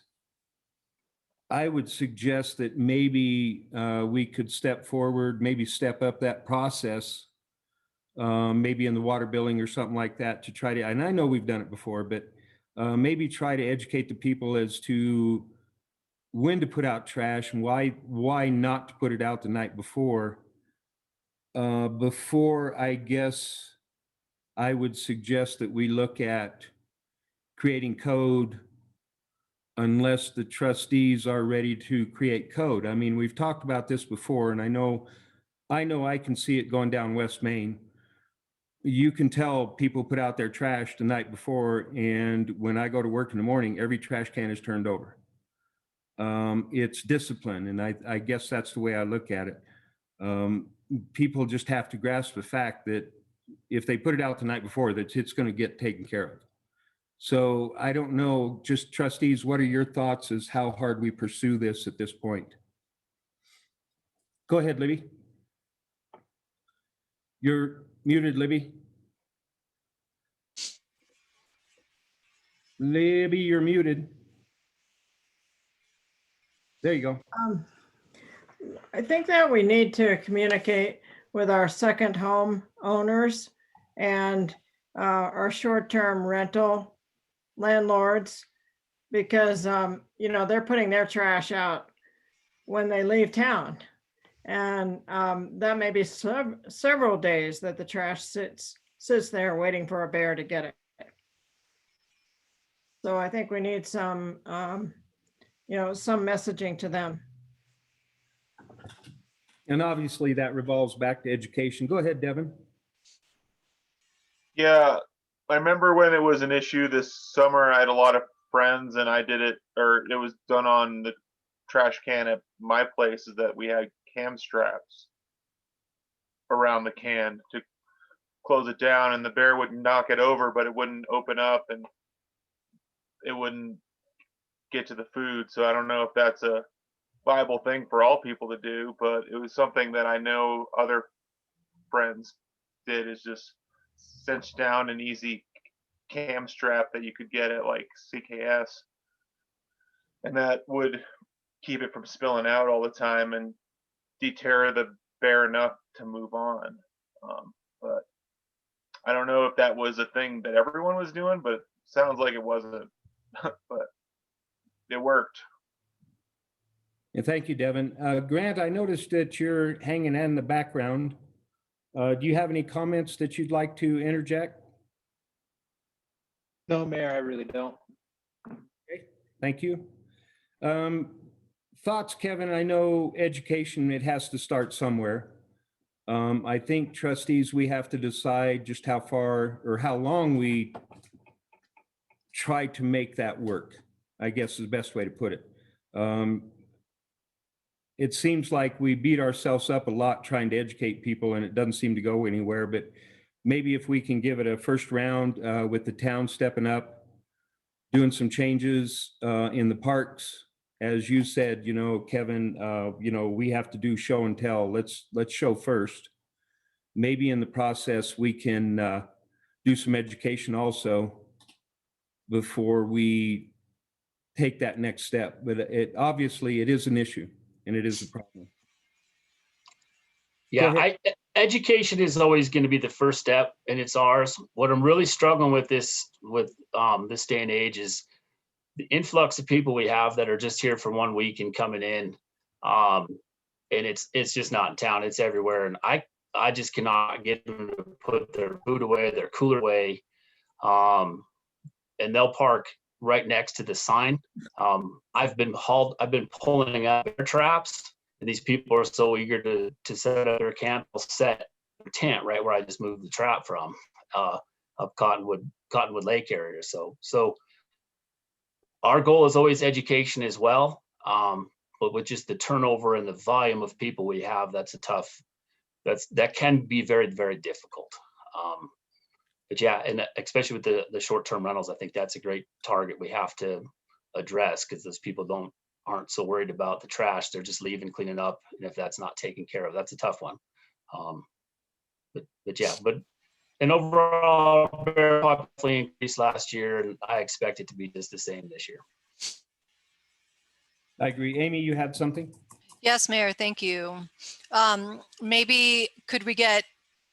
I would suggest that maybe we could step forward, maybe step up that process, maybe in the water billing or something like that, to try to, and I know we've done it before, but maybe try to educate the people as to when to put out trash and why not to put it out the night before. Before, I guess, I would suggest that we look at creating code unless the trustees are ready to create code. I mean, we've talked about this before, and I know I can see it going down West Main. You can tell people put out their trash the night before, and when I go to work in the morning, every trash can is turned over. It's discipline, and I guess that's the way I look at it. People just have to grasp the fact that if they put it out the night before, that it's going to get taken care of. So I don't know, just trustees, what are your thoughts as how hard we pursue this at this point? Go ahead, Libby. You're muted, Libby. Libby, you're muted. There you go. I think that we need to communicate with our second home owners and our short-term rental landlords, because they're putting their trash out when they leave town, and that may be several days that the trash sits there waiting for a bear to get it. So I think we need some some messaging to them. And obviously that revolves back to education. Go ahead, Devin. Yeah, I remember when it was an issue this summer. I had a lot of friends, and I did it, or it was done on the trash can at my place. Is that we had cam straps around the can to close it down, and the bear would knock it over, but it wouldn't open up, and it wouldn't get to the food. So I don't know if that's a viable thing for all people to do, but it was something that I know other friends did, is just cinch down an easy cam strap that you could get at like CKS, and that would keep it from spilling out all the time and deter the bear enough to move on. But I don't know if that was a thing that everyone was doing, but it sounds like it wasn't. But it worked. And thank you, Devin. Grant, I noticed that you're hanging in the background. Do you have any comments that you'd like to interject? No, Mayor, I really don't. Okay, thank you. Thoughts, Kevin? I know education, it has to start somewhere. I think trustees, we have to decide just how far or how long we try to make that work, I guess is the best way to put it. It seems like we beat ourselves up a lot trying to educate people, and it doesn't seem to go anywhere. But maybe if we can give it a first round with the town stepping up, doing some changes in the parks, as you said, you know, Kevin, you know, we have to do show and tell. Let's show first. Maybe in the process we can do some education also before we take that next step. But it obviously it is an issue. And it is a problem. Yeah, education is always going to be the first step, and it's ours. What I'm really struggling with this day and age is the influx of people we have that are just here for 1 week and coming in, and it's just not in town. It's everywhere, and I just cannot get them to put their food away, their cooler away, and they'll park right next to the sign. I've been pulling up bear traps, and these people are so eager to set up their camp, they'll set their tent right where I just moved the trap from, up Cottonwood Lake area. So our goal is always education as well. But with just the turnover and the volume of people we have, that can be very, very difficult. But yeah, and especially with the short-term rentals, I think that's a great target we have to address, because those people aren't so worried about the trash. They're just leaving, cleaning up, and if that's not taken care of, that's a tough one. But yeah, and overall, bear population increased last year, and I expect it to be just the same this year. I agree. Amy, you had something? Yes, Mayor, thank you. Maybe could we get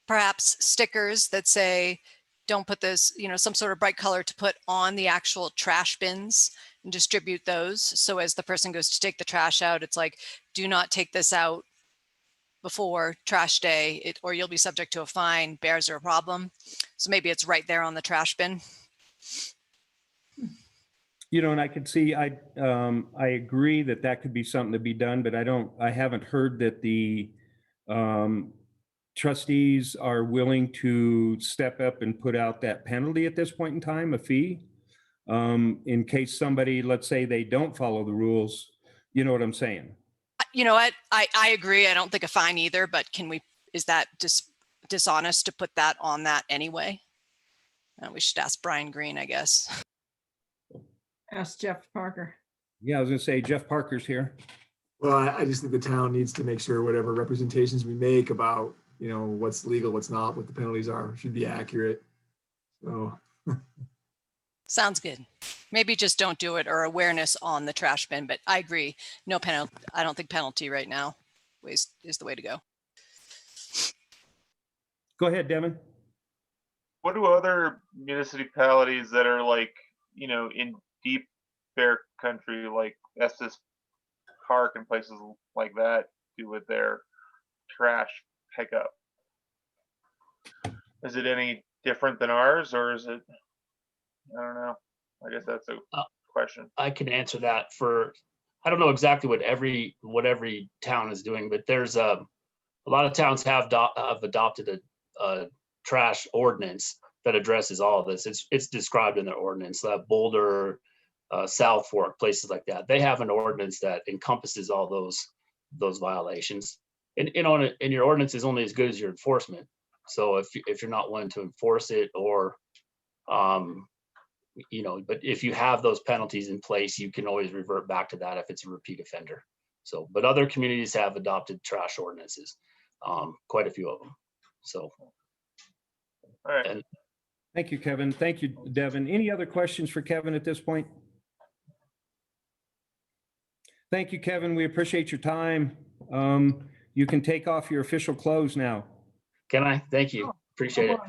perhaps stickers that say, don't put this, you know, some sort of bright color to put on the actual trash bins and distribute those. So as the person goes to take the trash out, it's like, do not take this out before trash day, or you'll be subject to a fine. Bears are a problem. So maybe it's right there on the trash bin. You know, and I could see, I agree that could be something to be done, but I haven't heard that the trustees are willing to step up and put out that penalty at this point in time, a fee, in case somebody, let's say they don't follow the rules. You know what I'm saying? You know what? I agree. I don't think a fine either, but is that dishonest to put that on that anyway? We should ask Brian Green, I guess. Ask Jeff Parker. Yeah, I was gonna say Jeff Parker's here. Well, I just think the town needs to make sure whatever representations we make about, you know, what's legal, what's not, what the penalties are, should be accurate. So. Sounds good. Maybe just don't do it, or awareness on the trash bin, but I agree. No penalty. I don't think penalty right now is the way to go. Go ahead, Devin. What do other municipalities that are like, you know, in deep bear country, like Estes Park and places like that, do with their trash pickup? Is it any different than ours, or is it? I don't know. I guess that's a question. I can answer that. I don't know exactly what every town is doing, but there's a lot of towns have adopted a trash ordinance that addresses all of this. It's described in their ordinance. Boulder, South Fork, places like that. They have an ordinance that encompasses all those violations. And your ordinance is only as good as your enforcement. So if you're not willing to enforce it, or but if you have those penalties in place, you can always revert back to that if it's a repeat offender. So, but other communities have adopted trash ordinances, quite a few of them. So, All right. and Thank you, Kevin. Thank you, Devin. Any other questions for Kevin at this point? Thank you, Kevin. We appreciate your time. You can take off your official clothes now. can I? Thank you. Appreciate it.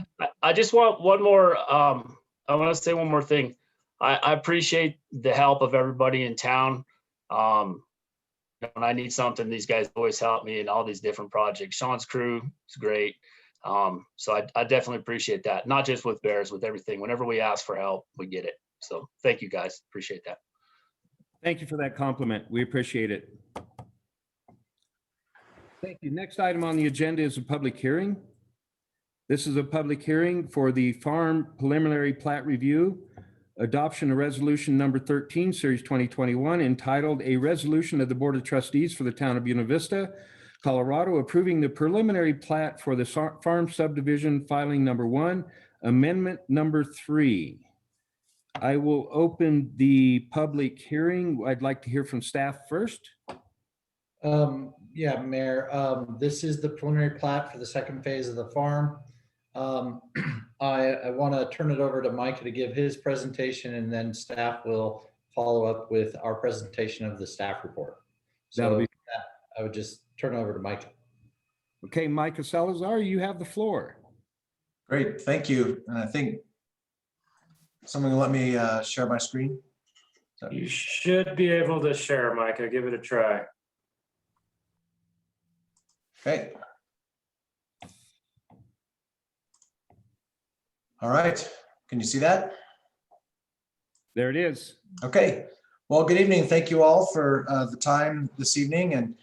I just want one more, I want to say one more thing. I appreciate the help of everybody in town. When I need something, these guys always help me in all these different projects. Sean's crew is great. So I definitely appreciate that. Not just with bears, with everything. Whenever we ask for help, we get it. So thank you guys. Appreciate that. Thank you for that compliment. We appreciate it. Thank you. Next item on the agenda is a public hearing. This is a public hearing for the farm preliminary plat review, adoption of resolution number 13, series 2021, entitled A Resolution of the Board of Trustees for the Town of Buena Vista, Colorado, approving the preliminary plat for the farm subdivision, filing number 1, amendment number 3. I will open the public hearing. I'd like to hear from staff first. Yeah, Mayor, this is the preliminary plat for the second phase of the farm. I want to turn it over to Micah to give his presentation, and then staff will follow up with our presentation of the staff report. So I would just turn over to Micah. Okay, Micah Salazar, you have the floor. Great, thank you. And I think someone will let me share my screen. So. You should be able to share, Micah. Give it a try. Okay. All right, can you see that? There it is. Okay, well, good evening. Thank you all for the time this evening, and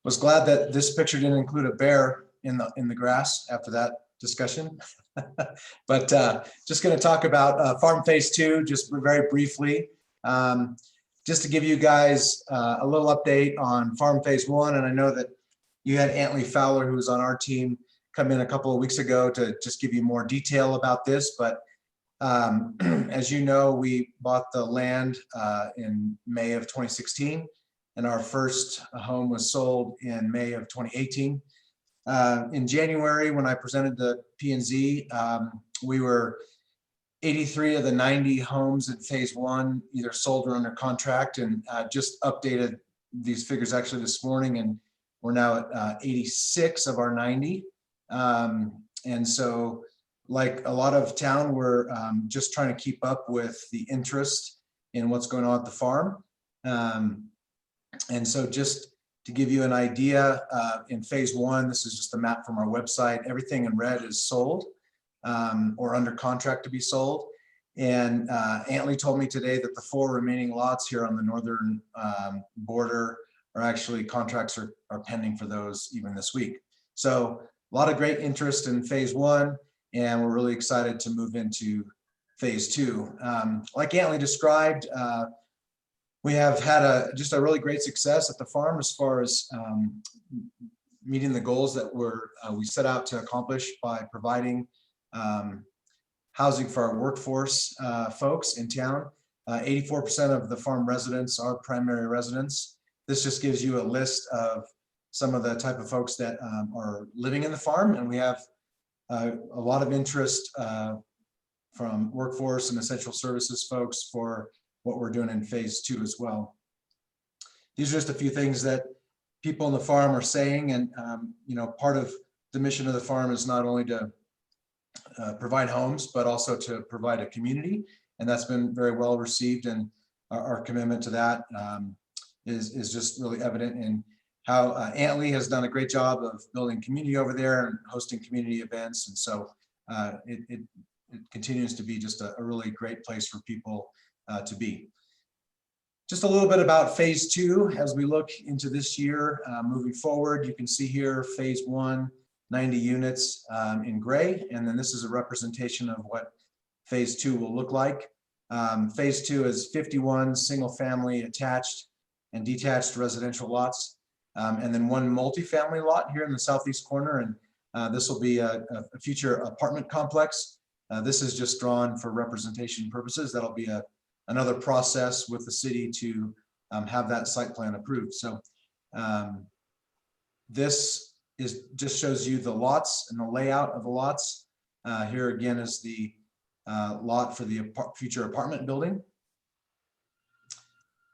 was glad that this picture didn't include a bear in the grass after that discussion. But just going to talk about Farm Phase 2 just very briefly. Just to give you guys a little update on Farm Phase 1, and I know that you had Antley Fowler, who was on our team, come in a couple of weeks ago to just give you more detail about this. But as you know, we bought the land in May of 2016, and our first home was sold in May of 2018. In January, when I presented the P&Z, we were 83 of the 90 homes in Phase 1 either sold or under contract, and just updated these figures actually this morning, and we're now at 86 of our 90. And so, like a lot of town, we're just trying to keep up with the interest in what's going on at the farm. And so just to give you an idea, in Phase 1, this is just a map from our website. Everything in red is sold or under contract to be sold. And Antley told me today that the 4 remaining lots here on the northern border are actually contracts are pending for those even this week. So a lot of great interest in Phase 1, and we're really excited to move into Phase 2. Like Antley described, we have had just a really great success at the farm as far as meeting the goals that we set out to accomplish by providing housing for our workforce folks in town. 84% of the farm residents are primary residents. This just gives you a list of some of the type of folks that are living in the farm, and we have a lot of interest from workforce and essential services folks for what we're doing in Phase 2 as well. These are just a few things that people in the farm are saying, and part of the mission of the farm is not only to provide homes, but also to provide a community, and that's been very well received, and our commitment to that is just really evident in how Antley has done a great job of building community over there and hosting community events. And so it continues to be just a really great place for people to be. Just a little bit about Phase 2 as we look into this year moving forward. You can see here Phase 1 90 units in gray. And then this is a representation of what phase 2 will look like. Phase 2 is 51 single family attached and detached residential lots. And then one multifamily lot here in the southeast corner. And this will be a future apartment complex. This is just drawn for representation purposes. That'll be another process with the city to have that site plan approved. So this just shows you the lots and the layout of the lots. Here again is the lot for the future apartment building.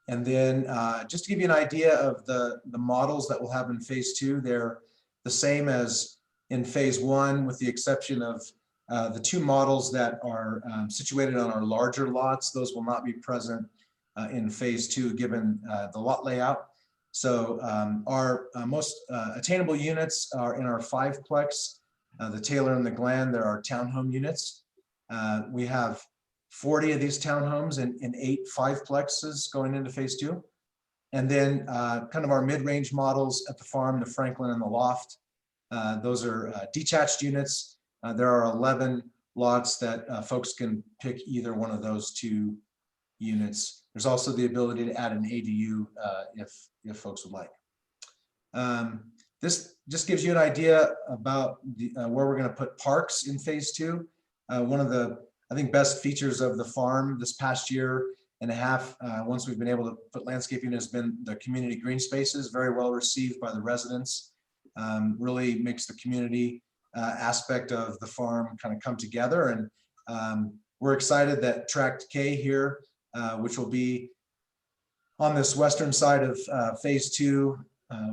And then just to give you an idea of the models that we'll have in phase 2, they're the same as in phase 1, with the exception of the 2 models that are situated on our larger lots. Those will not be present in phase 2, given the lot layout. So our most attainable units are in our 5-plex, the Taylor and the Glen. There are townhome units. We have 40 of these townhomes in 8 5-plexes going into phase 2. And then kind of our mid-range models at the farm, the Franklin and the Loft. Those are detached units. There are 11 lots that folks can pick either one of those 2 units. There's also the ability to add an ADU if folks would like. This just gives you an idea about where we're going to put parks in phase 2. One of the, I think, best features of the farm this past year and a half, once we've been able to put landscaping, has been the community green spaces, very well received by the residents. Really makes the community aspect of the farm kind of come together. And we're excited that Tract K here, which will be on this western side of phase 2,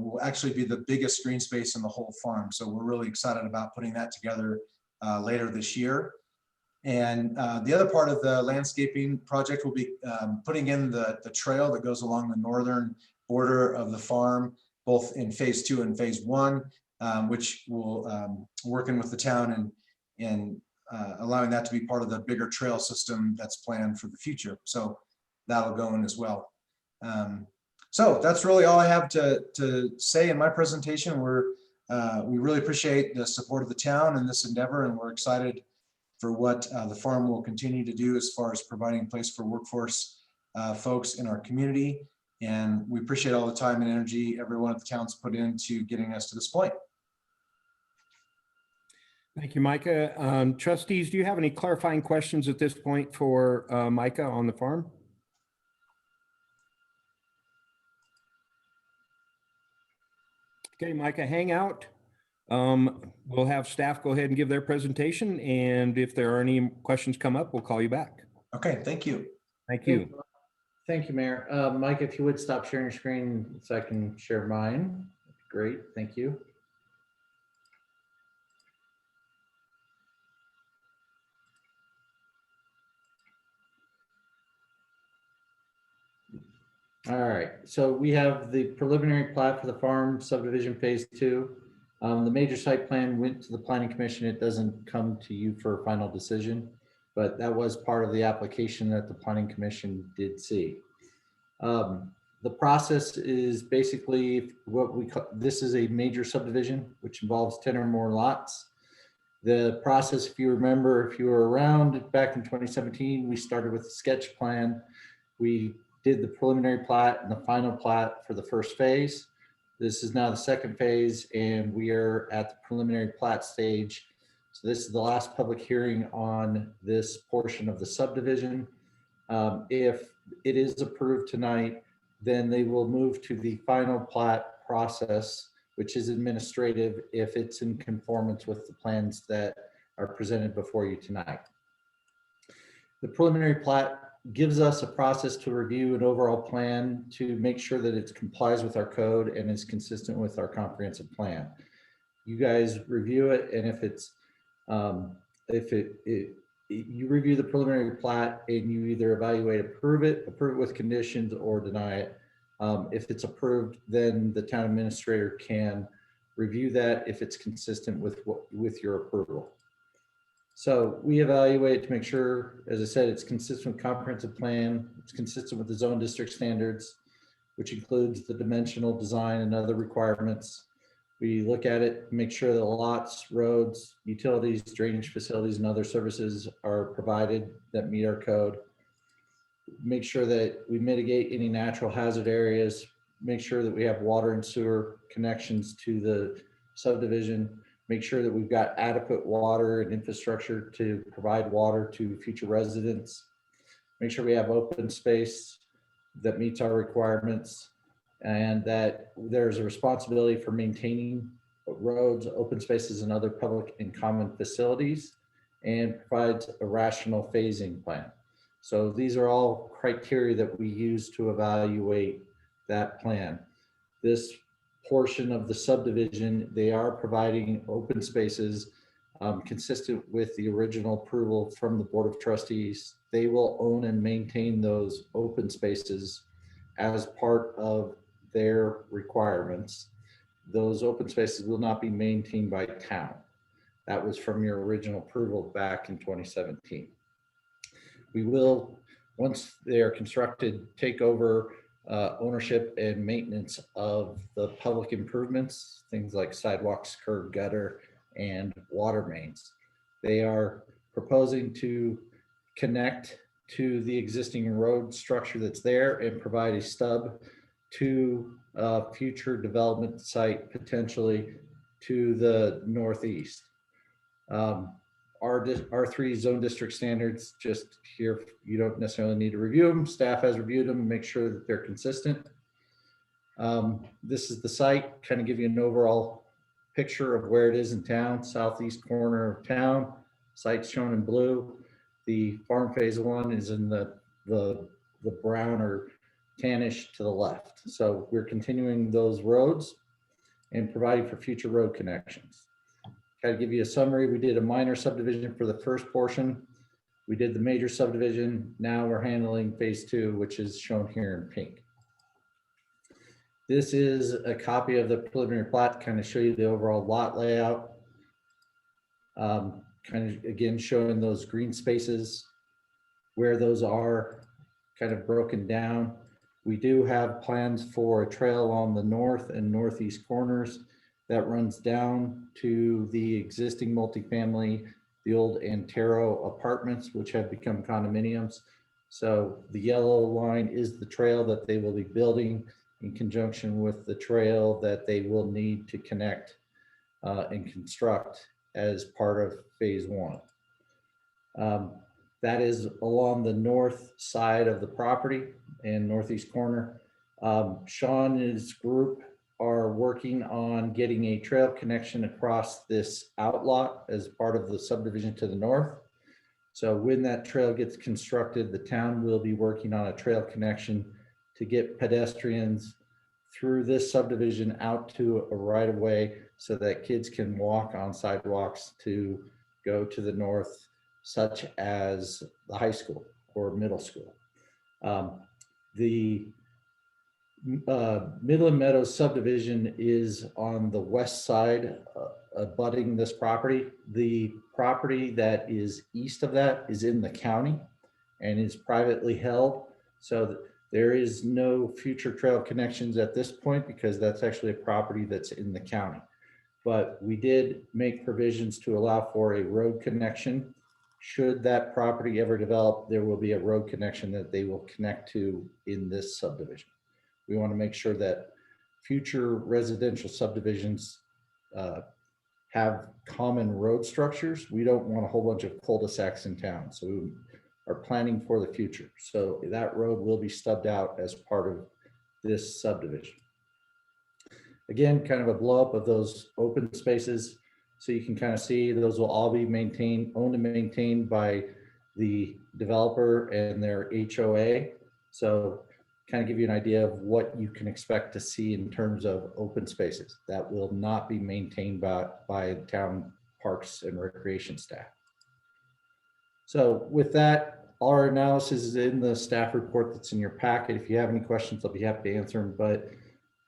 will actually be the biggest green space in the whole farm. So we're really excited about putting that together later this year. And the other part of the landscaping project will be putting in the trail that goes along the northern border of the farm, both in phase 2 and phase 1, which will working with the town and allowing that to be part of the bigger trail system that's planned for the future. So that'll go in as well. So that's really all I have to say in my presentation. We really appreciate the support of the town in this endeavor, and we're excited for what the farm will continue to do as far as providing a place for workforce folks in our community. And we appreciate all the time and energy everyone at the town's put into getting us to this point. Thank you, Micah. Trustees, do you have any clarifying questions at this point for Micah on the farm? Okay, Micah, hang out. We'll have staff go ahead and give their presentation, and if there are any questions come up, we'll call you back. Okay, thank you. Thank you. Thank you, Mayor. Mike, if you would stop sharing your screen so I can share mine. Great, thank you. All right, so we have the preliminary plat for the farm subdivision phase 2. The major site plan went to the planning commission. It doesn't come to you for a final decision, but that was part of the application that the planning commission did see. The process is basically what we call, this is a major subdivision, which involves 10 or more lots. The process, if you remember, if you were around back in 2017, we started with a sketch plan. We did the preliminary plat and the final plat for the first phase. This is now the second phase, and we are at the preliminary plat stage. So this is the last public hearing on this portion of the subdivision. If it is approved tonight, then they will move to the final plat process, which is administrative if it's in conformance with the plans that are presented before you tonight. The preliminary plat gives us a process to review an overall plan to make sure that it complies with our code and is consistent with our comprehensive plan. You guys review it, and if it's you review the preliminary plat and you either evaluate, approve it with conditions, or deny it. If it's approved, then the town administrator can review that if it's consistent with your approval. So we evaluate to make sure, as I said, it's consistent with comprehensive plan, it's consistent with the zone district standards, which includes the dimensional design and other requirements. We look at it, make sure that lots, roads, utilities, drainage facilities, and other services are provided that meet our code. Make sure that we mitigate any natural hazard areas, make sure that we have water and sewer connections to the subdivision, make sure that we've got adequate water and infrastructure to provide water to future residents, make sure we have open space that meets our requirements, and that there's a responsibility for maintaining roads, open spaces, and other public and common facilities, and provides a rational phasing plan. So these are all criteria that we use to evaluate that plan. This portion of the subdivision, they are providing open spaces consistent with the original approval from the Board of Trustees. They will own and maintain those open spaces as part of their requirements. Those open spaces will not be maintained by town. That was from your original approval back in 2017. We will, once they are constructed, take over ownership and maintenance of the public improvements, things like sidewalks, curb, gutter, and water mains. They are proposing to connect to the existing road structure that's there and provide a stub to a future development site, potentially to the northeast. Our three zone district standards, just here, you don't necessarily need to review them. Staff has reviewed them and make sure that they're consistent. This is the site, kind of give you an overall picture of where it is in town, southeast corner of town. Site's shown in blue. The farm phase 1 is in the brown or tannish to the left. So we're continuing those roads and providing for future road connections. Kind of give you a summary. We did a minor subdivision for the first portion. We did the major subdivision. Now we're handling phase 2, which is shown here in pink. This is a copy of the preliminary plat to kind of show you the overall lot layout. Kind of again showing those green spaces where those are kind of broken down. We do have plans for a trail on the north and northeast corners that runs down to the existing multifamily, the old Antero apartments, which have become condominiums. So the yellow line is the trail that they will be building in conjunction with the trail that they will need to connect and construct as part of phase 1. That is along the north side of the property and northeast corner. Sean and his group are working on getting a trail connection across this outlot as part of the subdivision to the north. So when that trail gets constructed, the town will be working on a trail connection to get pedestrians through this subdivision out to a right of way so that kids can walk on sidewalks to go to the north, such as the high school or middle school. The Midland Meadows subdivision is on the west side abutting this property. The property that is east of that is in the county and is privately held. So there is no future trail connections at this point because that's actually a property that's in the county. But we did make provisions to allow for a road connection. Should that property ever develop, there will be a road connection that they will connect to in this subdivision. We want to make sure that future residential subdivisions have common road structures. We don't want a whole bunch of cul-de-sacs in town. So we are planning for the future. So that road will be stubbed out as part of this subdivision. Again, kind of a blow up of those open spaces. So you can kind of see those will all be maintained, owned and maintained by the developer and their HOA. So kind of give you an idea of what you can expect to see in terms of open spaces that will not be maintained by town parks and recreation staff. So with that, our analysis is in the staff report that's in your packet. If you have any questions, I'll be happy to answer them. But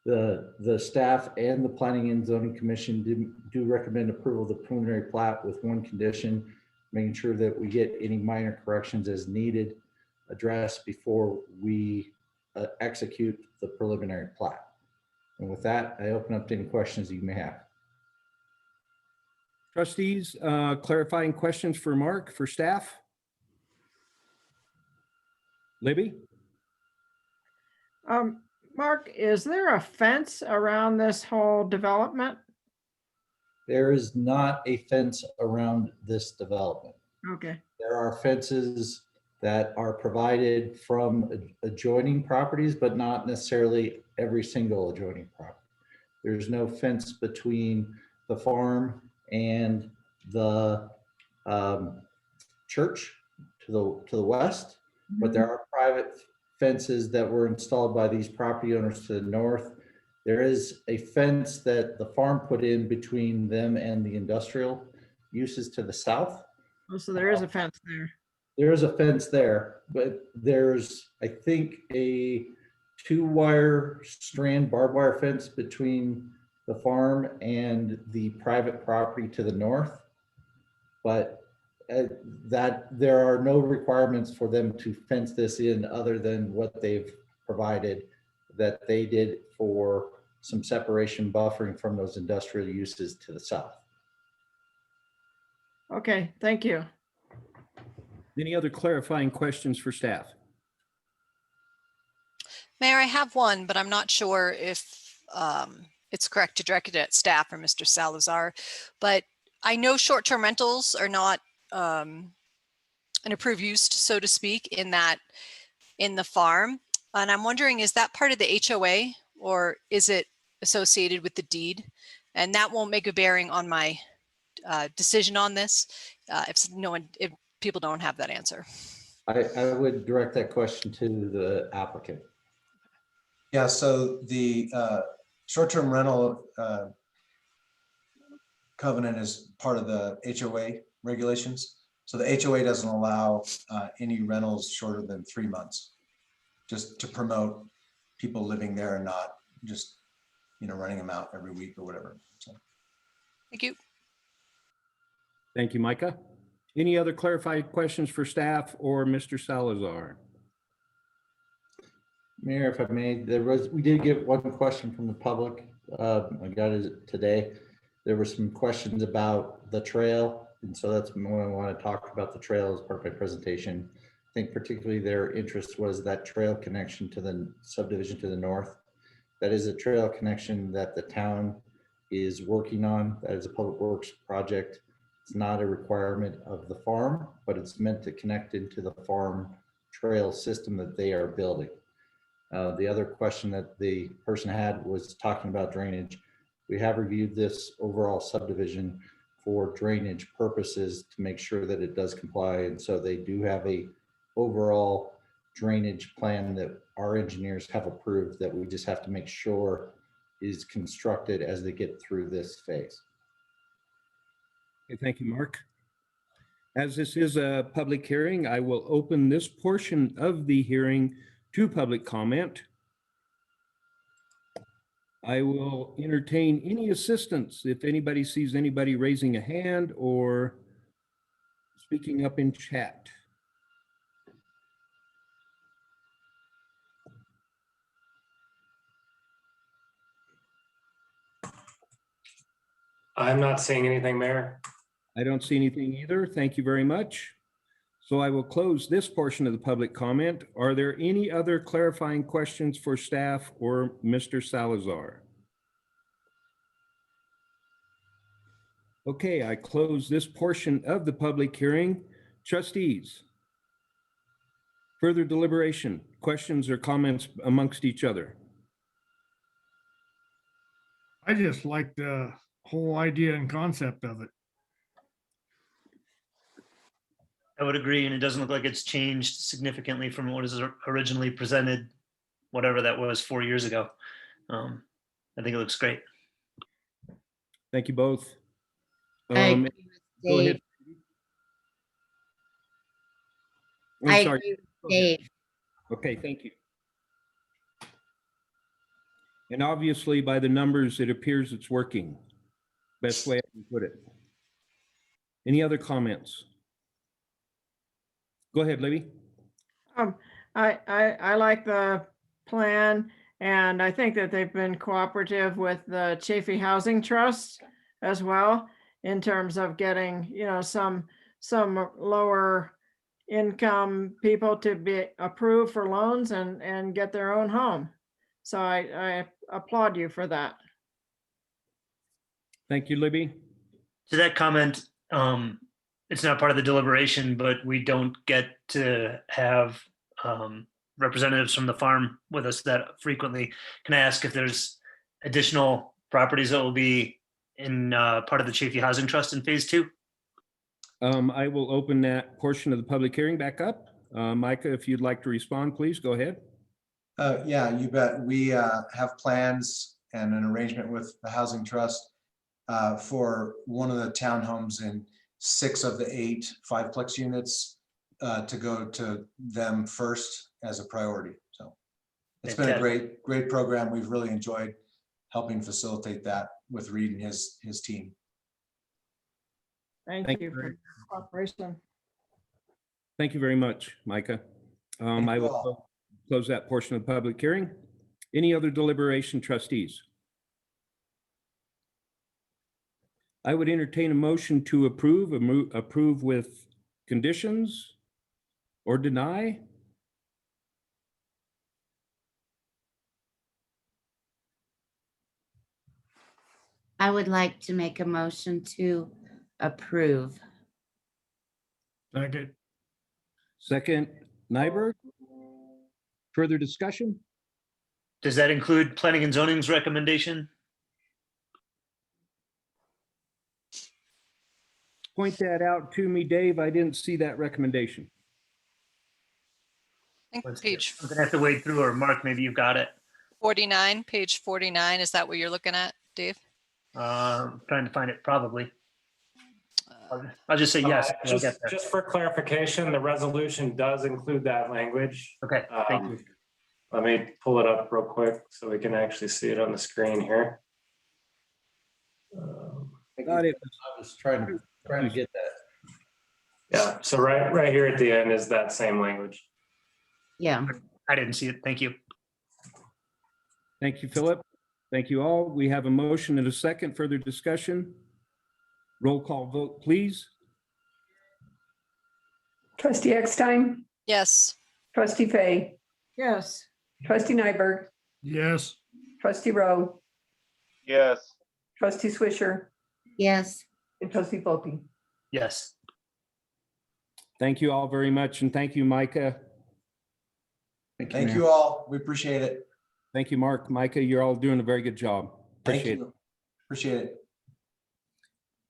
the staff and the Planning and Zoning Commission do recommend approval of the preliminary plat with one condition, making sure that we get any minor corrections as needed addressed before we execute the preliminary plat. And with that, I open up to any questions you may have. Trustees, clarifying questions for Mark, for staff? Libby? Mark, is there a fence around this whole development? There is not a fence around this development. Okay, There are fences that are provided from adjoining properties, but not necessarily every single adjoining property. There's no fence between the farm and the church to the west, but there are private fences that were installed by these property owners to the north. There is a fence that the farm put in between them and the industrial uses to the south. oh, so there is a fence there. There is a fence there, but there's, I think, a 2-wire strand barbed wire fence between the farm and the private property to the north. But that there are no requirements for them to fence this in other than what they've provided that they did for some separation buffering from those industrial uses to the south. Okay, thank you. Any other clarifying questions for staff? Mayor, I have one, but I'm not sure if it's correct to direct it at staff or Mr. Salazar. But I know short-term rentals are not an approved use, so to speak, in the farm. And I'm wondering, is that part of the HOA or is it associated with the deed? And that won't make a bearing on my decision on this if people don't have that answer. I would direct that question to the applicant. Yeah, so the short-term rental covenant is part of the HOA regulations. So the HOA doesn't allow any rentals shorter than 3 months, just to promote people living there and not just, renting them out every week or whatever. So. Thank you. Thank you, Micah. Any other clarified questions for staff or Mr. Salazar? Mayor, if I may, we did get one question from the public. I got it today. There were some questions about the trail. And so that's what I want to talk about, the trail as part of my presentation. I think particularly their interest was that trail connection to the subdivision to the north. That is a trail connection that the town is working on. That is a public works project. It's not a requirement of the farm, but it's meant to connect into the farm trail system that they are building. The other question that the person had was talking about drainage. We have reviewed this overall subdivision for drainage purposes to make sure that it does comply. And so they do have a overall drainage plan that our engineers have approved that we just have to make sure is constructed as they get through this phase. Okay, thank you, Mark. As this is a public hearing, I will open this portion of the hearing to public comment. I will entertain any assistance if anybody sees anybody raising a hand or speaking up in chat. I'm not seeing anything, Mayor. I don't see anything either. Thank you very much. So I will close this portion of the public comment. Are there any other clarifying questions for staff or Mr. Salazar? Okay, I close this portion of the public hearing. Trustees, further deliberation, questions or comments amongst each other? I just like the whole idea and concept of it. I would agree, and it doesn't look like it's changed significantly from what is originally presented, whatever that was 4 years ago. I think it looks great. Thank you both. I agree with Go ahead. Dave. I'm I sorry. agree with Go ahead. Dave. Okay, thank you. And obviously by the numbers, it appears it's working. Best way I can put it. Any other comments? Go ahead, Libby. I like the plan, and I think that they've been cooperative with the Chafee Housing Trust as well. in terms of getting, some lower income people to be approved for loans and get their own home. So I applaud you for that. Thank you, Libby. To that comment, it's not part of the deliberation, but we don't get to have representatives from the farm with us that frequently. Can I ask if there's additional properties that will be in part of the Chafee Housing Trust in phase 2? I will open that portion of the public hearing back up. Micah, if you'd like to respond, please go ahead. Yeah, you bet. We have plans and an arrangement with the Housing Trust for one of the townhomes in 6 of the 8 5-plex units to go to them first as a priority. So it's been a great program. We've really enjoyed helping facilitate that with Reed and his team. Thank you for the cooperation. Thank you very much, Micah. I will close that portion of the public hearing. Any other deliberation, trustees? I would entertain a motion to approve with conditions or deny. I would like to make a motion to approve. Second. Second, Nyberg. Further discussion? Does that include planning and zoning's recommendation? Point that out to me, Dave. I didn't see that recommendation. I think page I'm gonna have to wade through, or Mark, maybe you've got it. 49, page 49. Is that what you're looking at, Dave? Trying to find it, probably. I'll just say yes. Just for clarification, the resolution does include that language. Okay, thank you. Let me pull it up real quick so we can actually see it on the screen here. I was trying to get that. Yeah, so right here at the end is that same language. Yeah. I didn't see it. Thank you. Thank you, Philip. Thank you all. We have a motion and a second. Further discussion? Roll call vote, please. Trustee Eckstein, Yes. trustee Fay, Yes. trustee Nyberg, Yes. trustee Rowe, Yes. trustee Swisher, Yes. and trustee Volpe. Yes. Thank you all very much. And thank you, Micah. Thank you all. We appreciate it. Thank you, Mark. Micah, you're all doing a very good job. Thank Appreciate it. you. Appreciate it.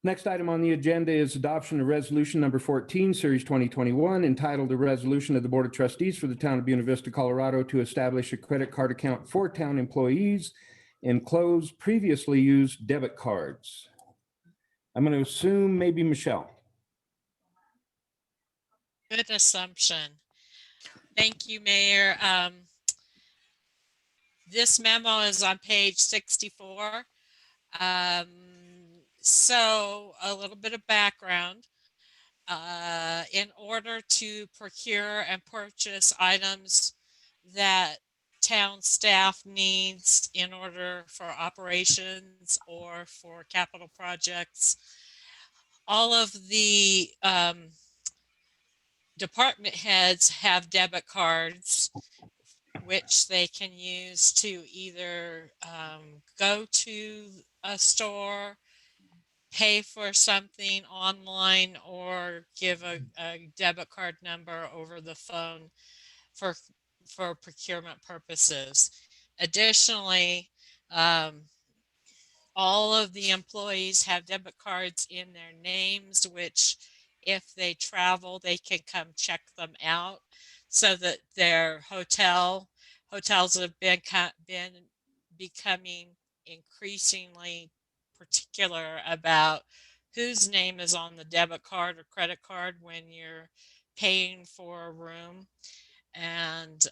Next item on the agenda is adoption of resolution number 14, series 2021, entitled a resolution of the Board of Trustees for the town of Buena Vista, Colorado to establish a credit card account for town employees and close previously used debit cards. I'm going to assume maybe Michelle. Good assumption. Thank you, Mayor. This memo is on page 64. So a little bit of background. In order to procure and purchase items that town staff needs in order for operations or for capital projects, all of the department heads have debit cards which they can use to either go to a store, pay for something online, or give a debit card number over the phone for procurement purposes. Additionally, all of the employees have debit cards in their names, which if they travel, they can come check them out, so that their hotels have been becoming increasingly particular about whose name is on the debit card or credit card when you're paying for a room, and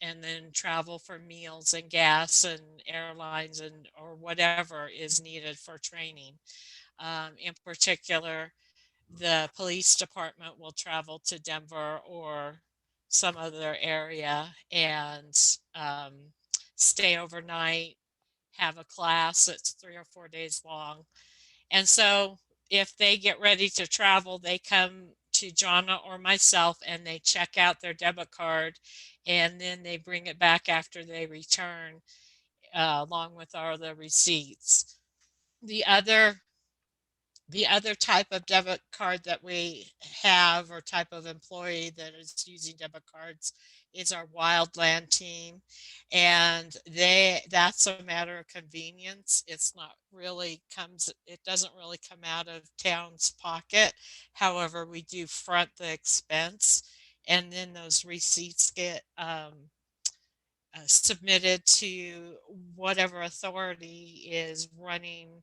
then travel for meals and gas and airlines or whatever is needed for training. In particular, the police department will travel to Denver or some other area and stay overnight, have a class that's 3 or 4 days long. And so if they get ready to travel, they come to Jonna or myself and they check out their debit card, and then they bring it back after they return, along with all the receipts. The other type of debit card that we have, or type of employee that is using debit cards, is our wildland team. And that's a matter of convenience. It's not really it doesn't really come out of town's pocket. However, we do front the expense, and then those receipts get submitted to whatever authority is running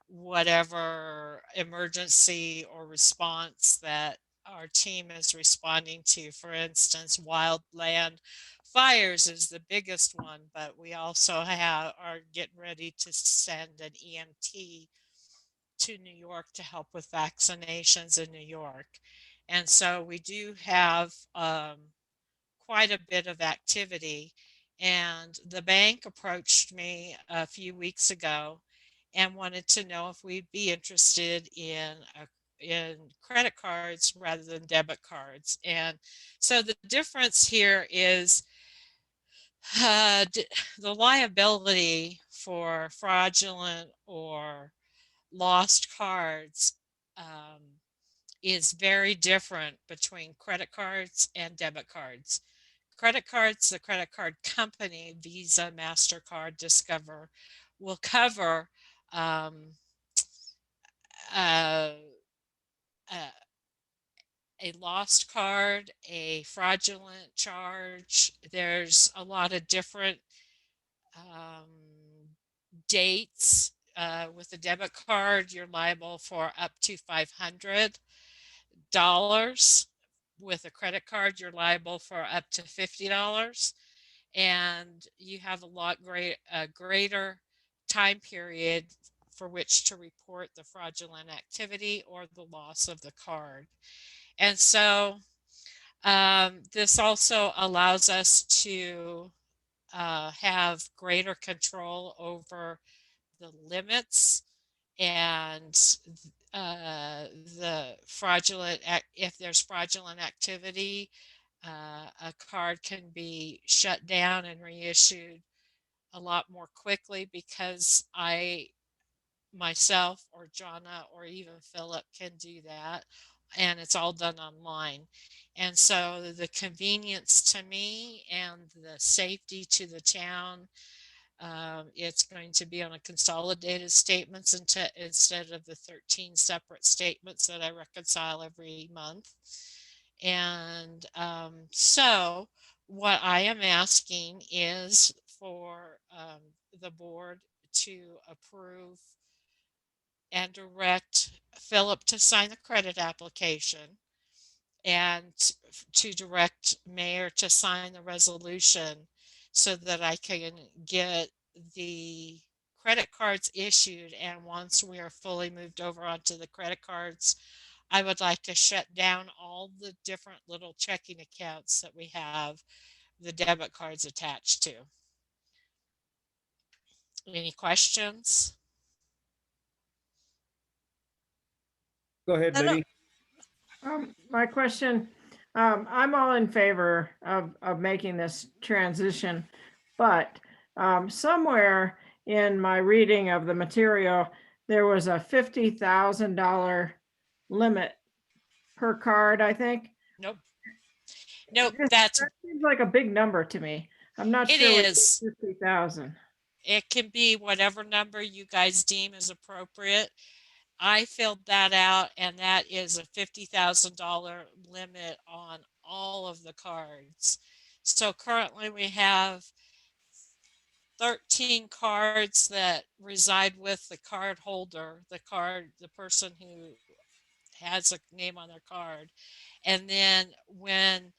whatever emergency or response that our team is responding to. For instance, wildland fires is the biggest one, but we also are getting ready to send an EMT to New York to help with vaccinations in New York. And so we do have quite a bit of activity. And the bank approached me a few weeks ago and wanted to know if we'd be interested in credit cards rather than debit cards. And so the difference here is the liability for fraudulent or lost cards is very different between credit cards and debit cards. Credit cards, the credit card company, Visa, MasterCard, Discover, will cover uh, a lost card, a fraudulent charge. There's a lot of different dates. With a debit card, you're liable for up to $500. With a credit card, you're liable for up to $50. And you have a greater time period for which to report the fraudulent activity or the loss of the card. And so this also allows us to have greater control over the limits and the fraudulent, if there's fraudulent activity, a card can be shut down and reissued a lot more quickly, because myself or Jonna or even Philip can do that, and it's all done online. And so the convenience to me and the safety to the town, it's going to be on a consolidated statements instead of the 13 separate statements that I reconcile every month. And so what I am asking is for the board to approve and direct Philip to sign the credit application, and to direct Mayor to sign the resolution, so that I can get the credit cards issued. And once we are fully moved over onto the credit cards, I would like to shut down all the different little checking accounts that we have the debit cards attached to. Any questions? Go ahead, No, no. Betty. My question, I'm all in favor of making this transition, but somewhere in my reading of the material, there was a $50,000 limit per card, I think. Nope. Nope, that seems like a big number to me. I'm not it sure. is. 50,000. It can be whatever number you guys deem is appropriate. I filled that out, and that is a $50,000 limit on all of the cards. So currently we have 13 cards that reside with the card holder, the person who has a name on their card. And then when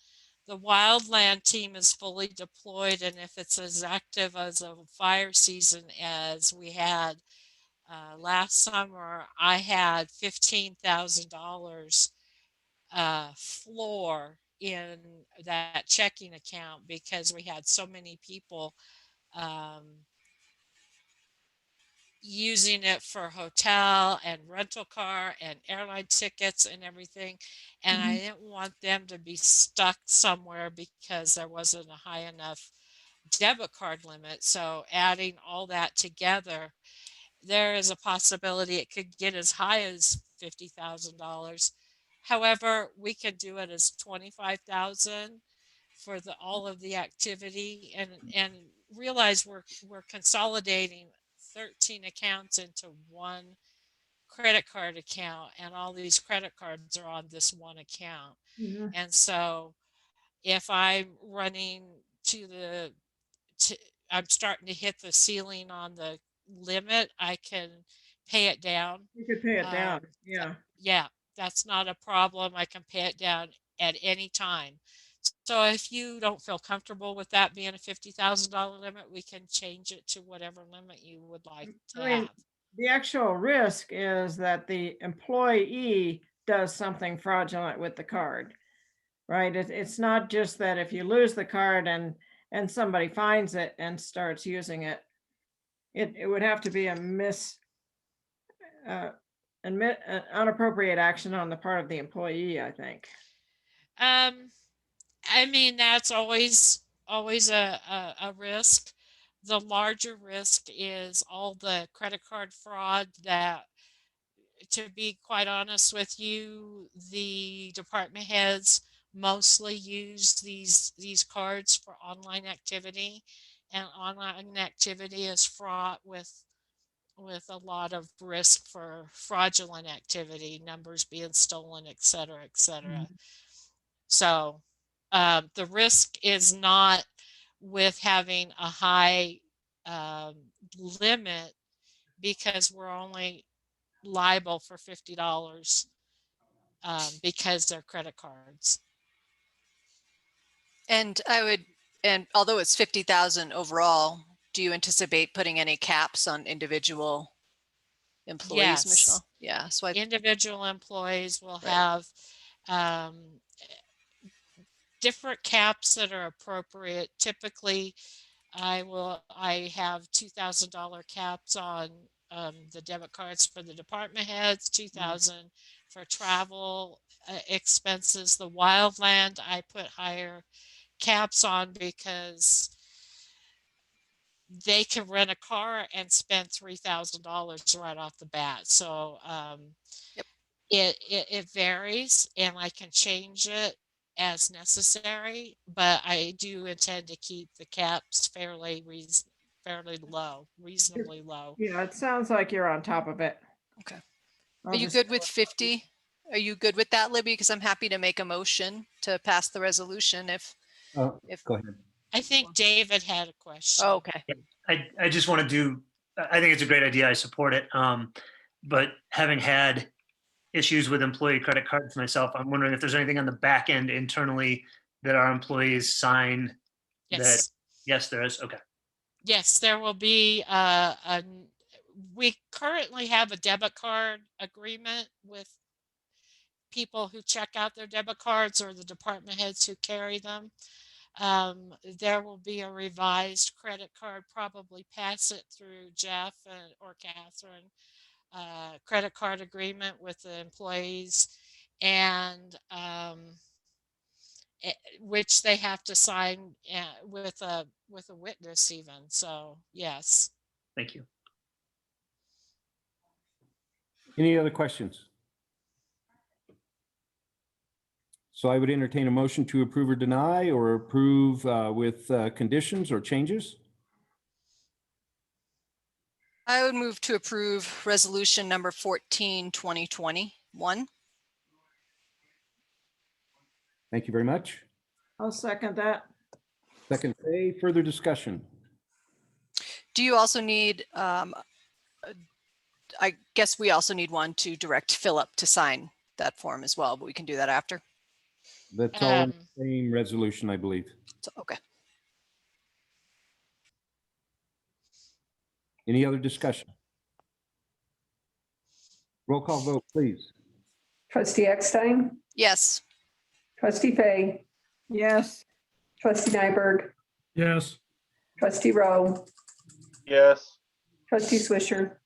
the wildland team is fully deployed, and if it's as active as a fire season as we had last summer, I had $15,000 floor in that checking account, because we had so many people using it for hotel and rental car and airline tickets and everything. And I didn't want them to be stuck somewhere because there wasn't a high enough debit card limit. So adding all that together, there is a possibility it could get as high as $50,000. However, we could do it as 25,000 for all of the activity, and realize we're consolidating 13 accounts into one credit card account, and all these credit cards are on this one account. And so if I'm running I'm starting to hit the ceiling on the limit, I can pay it down. You could pay it down. Yeah. Yeah, that's not a problem. I can pay it down at any time. So if you don't feel comfortable with that being a $50,000 limit, we can change it to whatever limit you would like to I mean, have. the actual risk is that the employee does something fraudulent with the card, right? It's not just that if you lose the card and somebody finds it and starts using it, it would have to be an inappropriate action on the part of the employee, I think. I mean, that's always a risk. The larger risk is all the credit card fraud that, to be quite honest with you, the department heads mostly use these cards for online activity, and online activity is fraught with a lot of risk for fraudulent activity, numbers being stolen, et cetera, et cetera. So the risk is not with having a high limit, because we're only liable for $50 because they're credit cards. And although it's 50,000 overall, do you anticipate putting any caps on individual employees, Yes. Michelle? Yeah. So individual employees will have different caps that are appropriate. Typically, I have $2,000 caps on the debit cards for the department heads, 2,000 for travel expenses. The wildland, I put higher caps on because they can rent a car and spend $3,000 right off the bat. So it varies, and I can change it as necessary, but I do intend to keep the caps fairly low, reasonably low. Yeah, it sounds like you're on top of it. Okay. Are you good with 50? Are you good with that, Libby? Because I'm happy to make a motion to pass the resolution if Go ahead. I think David had a question. Oh, okay. I just want to do, I think it's a great idea. I support it. But having had issues with employee credit cards myself, I'm wondering if there's anything on the back end internally that our employees sign. Yes. Yes, there is. Okay. Yes, there will be we currently have a debit card agreement with people who check out their debit cards, or the department heads who carry them. There will be a revised credit card, probably pass it through Jeff or Catherine, credit card agreement with the employees, and which they have to sign with a witness even. So yes. Thank you. Any other questions? So I would entertain a motion to approve or deny, or approve with conditions or changes. I would move to approve resolution number 14, 2021. Thank you very much. I'll second that. Second, A, further discussion. Do you also need, I guess we also need one to direct Philip to sign that form as well, but we can do that after. That's all in the same resolution, I believe. So, okay. Any other discussion? Roll call vote, please. Trustee Eckstein, Yes. trustee Fay, Yes. trustee Nyberg, Yes. trustee Rowe, Yes. trustee Swisher,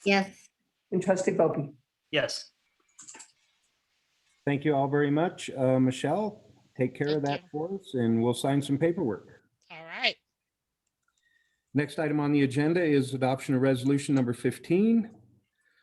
Yes. and trustee Bobi. Yes. Thank you all very much. Michelle, take care of Thank that for us and we'll sign some paperwork. All right. Next item on the agenda is adoption of resolution number 15,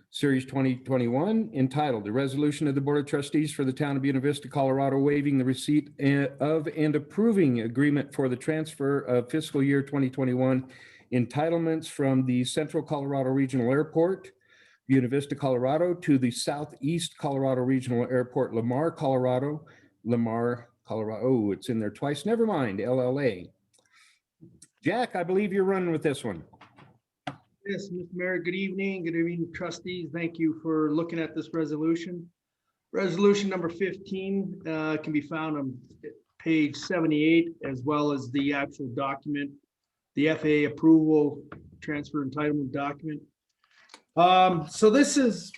Series 2021, entitled, "A Resolution of the Board of Trustees for the Town of Buena Vista, Colorado, waiving the receipt of and approving agreement for the transfer of fiscal year 2021 entitlements from the Central Colorado Regional Airport, Buena Vista, Colorado, to the Southeast Colorado Regional Airport, Lamar, Colorado, oh, it's in there twice, never mind, LLA." Jack, I believe you're running with this one. Yes, Mr. Mayor, good evening. Good evening, trustees. Thank you for looking at this resolution. Resolution number 15 can be found on page 78, as well as the actual document, the FAA approval transfer entitlement document. So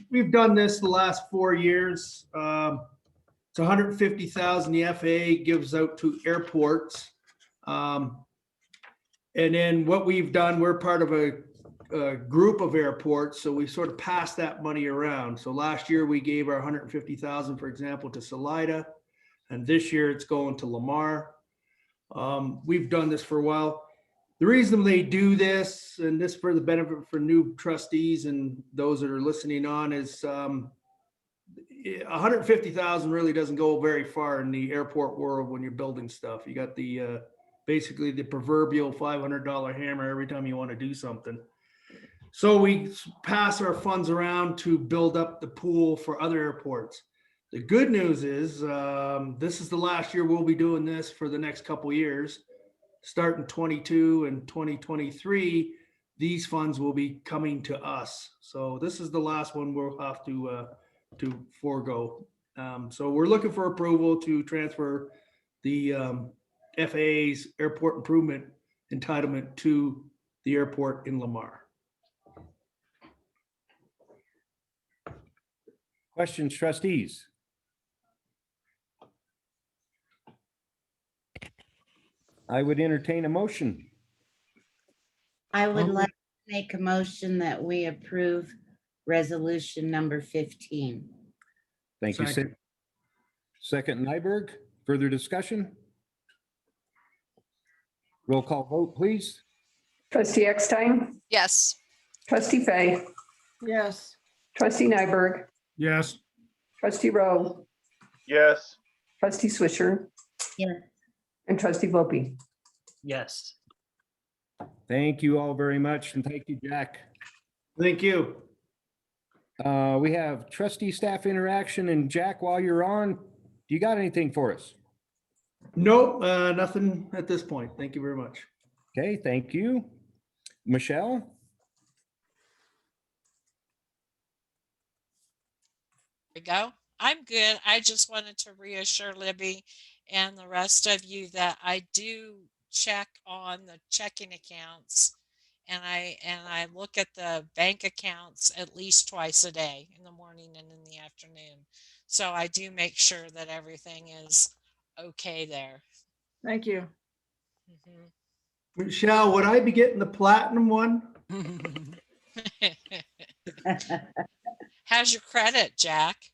we've done this the last 4 years. It's 150,000 the FAA gives out to airports. And then what we've done, we're part of a group of airports, so we sort of pass that money around. So last year we gave our 150,000, for example, to Salida, and this year it's going to Lamar. We've done this for a while. The reason they do this, and this for the benefit for new trustees and those that are listening on, is 150,000 really doesn't go very far in the airport world when you're building stuff. You got the basically the proverbial $500 hammer every time you want to do something. So we pass our funds around to build up the pool for other airports. The good news is this is the last year we'll be doing this for the next couple of years. Starting 22 and 2023, these funds will be coming to us. So this is the last one we'll have to forego. So we're looking for approval to transfer the FAA's airport improvement entitlement to the airport in Lamar. Questions, trustees? I would entertain a motion. I would like to make a motion that we approve resolution number 15. Thank you. Second. Second, Nyberg. Further discussion? Roll call vote, please. Trustee Eckstein, Yes. trustee Fay, Yes. trustee Nyberg, Yes. trustee Rowe, Yes. trustee Swisher, Yes. and trustee Bobi. Yes. Thank you all very much, and thank you, Jack. Thank you. We have trustee staff interaction, and Jack, while you're on, do you got anything for us? Nope, nothing at this point. Thank you very much. Okay, thank you. Michelle? We go. I'm good. I just wanted to reassure Libby and the rest of you that I do check on the checking accounts, and I look at the bank accounts at least twice a day, in the morning and in the afternoon. So I do make sure that everything is okay there. Thank you. Mhm. Michelle, would I be getting the platinum one? How's your credit, Jack?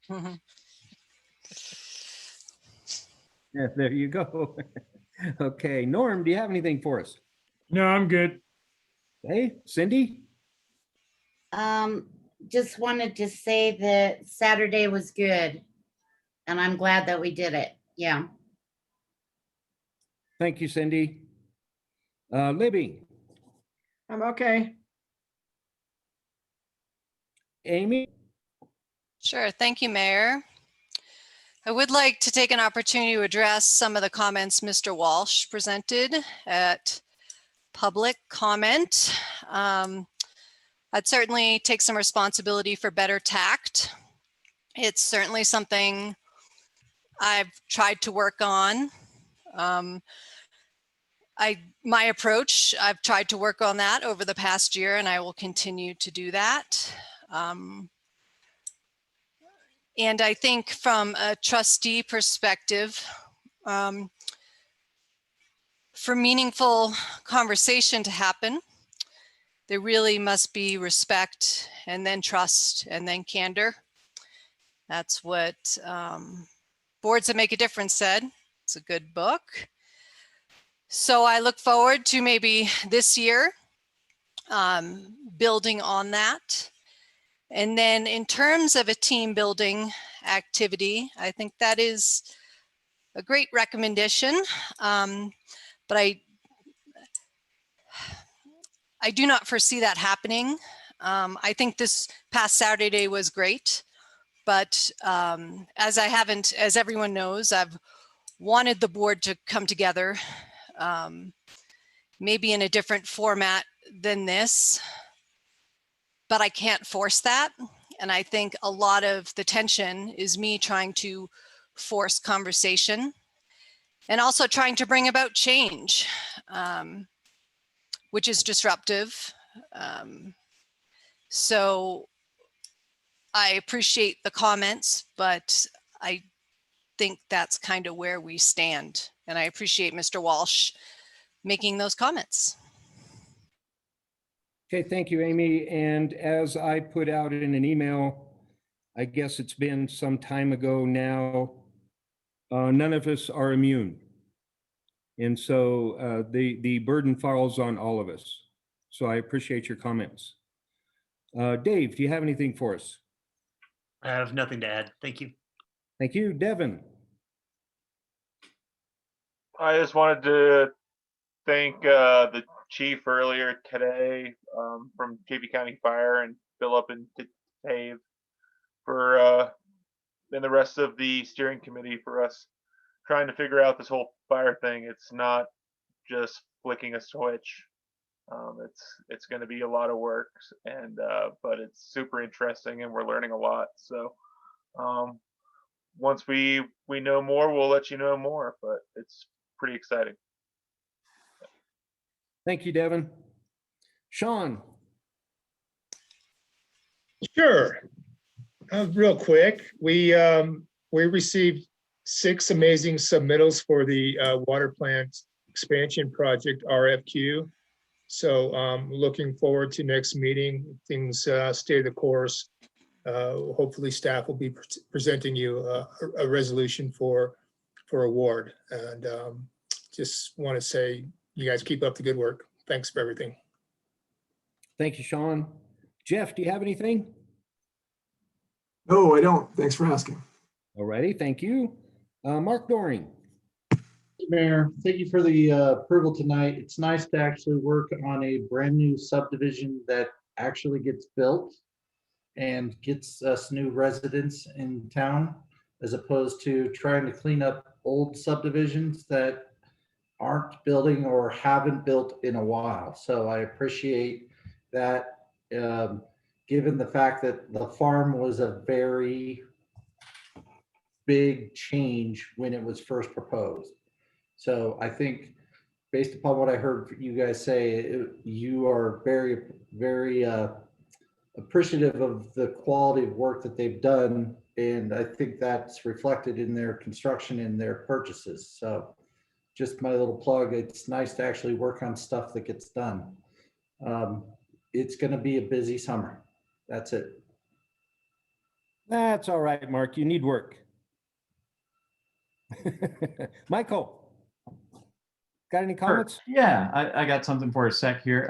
Yeah, there you go. Okay, Norm, do you have anything for us? No, I'm good. Hey, Cindy? Just wanted to say that Saturday was good, and I'm glad that we did it. Yeah. Thank you, Cindy. Libby? I'm okay. Amy? Sure. Thank you, Mayor. I would like to take an opportunity to address some of the comments Mr. Walsh presented at public comment. I'd certainly take some responsibility for better tact. It's certainly something I've tried to work on. My approach, I've tried to work on that over the past year, and I will continue to do that. And I think from a trustee perspective, for meaningful conversation to happen, there really must be respect and then trust and then candor. That's what Boards That Make a Difference said. It's a good book. So I look forward to maybe this year building on that. And then in terms of a team building activity, I think that is a great recommendation. But I do not foresee that happening. I think this past Saturday was great, but as everyone knows, I've wanted the board to come together, maybe in a different format than this, but I can't force that. And I think a lot of the tension is me trying to force conversation and also trying to bring about change, which is disruptive. So I appreciate the comments, but I think that's kind of where we stand. And I appreciate Mr. Walsh making those comments. Okay, thank you, Amy. And as I put out in an email, I guess it's been some time ago now, none of us are immune. And so the burden falls on all of us. So I appreciate your comments. Dave, do you have anything for us? I have nothing to add. Thank you. Thank you. Devin. I just wanted to thank the chief earlier today from KP County Fire and Philip and Dave for and the rest of the steering committee for us trying to figure out this whole fire thing. It's not just flicking a switch. It's going to be a lot of work, and but it's super interesting, and we're learning a lot. So once we know more, we'll let you know more. But it's pretty exciting. Thank you, Devin. Sean. Sure. Real quick, we received 6 amazing submittals for the water plant expansion project RFQ. So looking forward to next meeting. Things stay the course. Hopefully staff will be presenting you a resolution for award. And just want to say, you guys keep up the good work. Thanks for everything. Thank you, Sean. Jeff, do you have anything? No, I don't. Thanks for asking. All righty, thank you. Mark Doring. Mayor, thank you for the approval tonight. It's nice to actually work on a brand new subdivision that actually gets built and gets us new residents in town, as opposed to trying to clean up old subdivisions that aren't building or haven't built in a while. So I appreciate that, given the fact that the farm was a very big change when it was first proposed. So I think based upon what I heard you guys say, you are very, very appreciative of the quality of work that they've done. And I think that's reflected in their construction and their purchases. So just my little plug, it's nice to actually work on stuff that gets done. It's going to be a busy summer. That's it. That's all right, Mark. You need work. Michael, got any comments? Sure. Yeah, I got something for a sec here.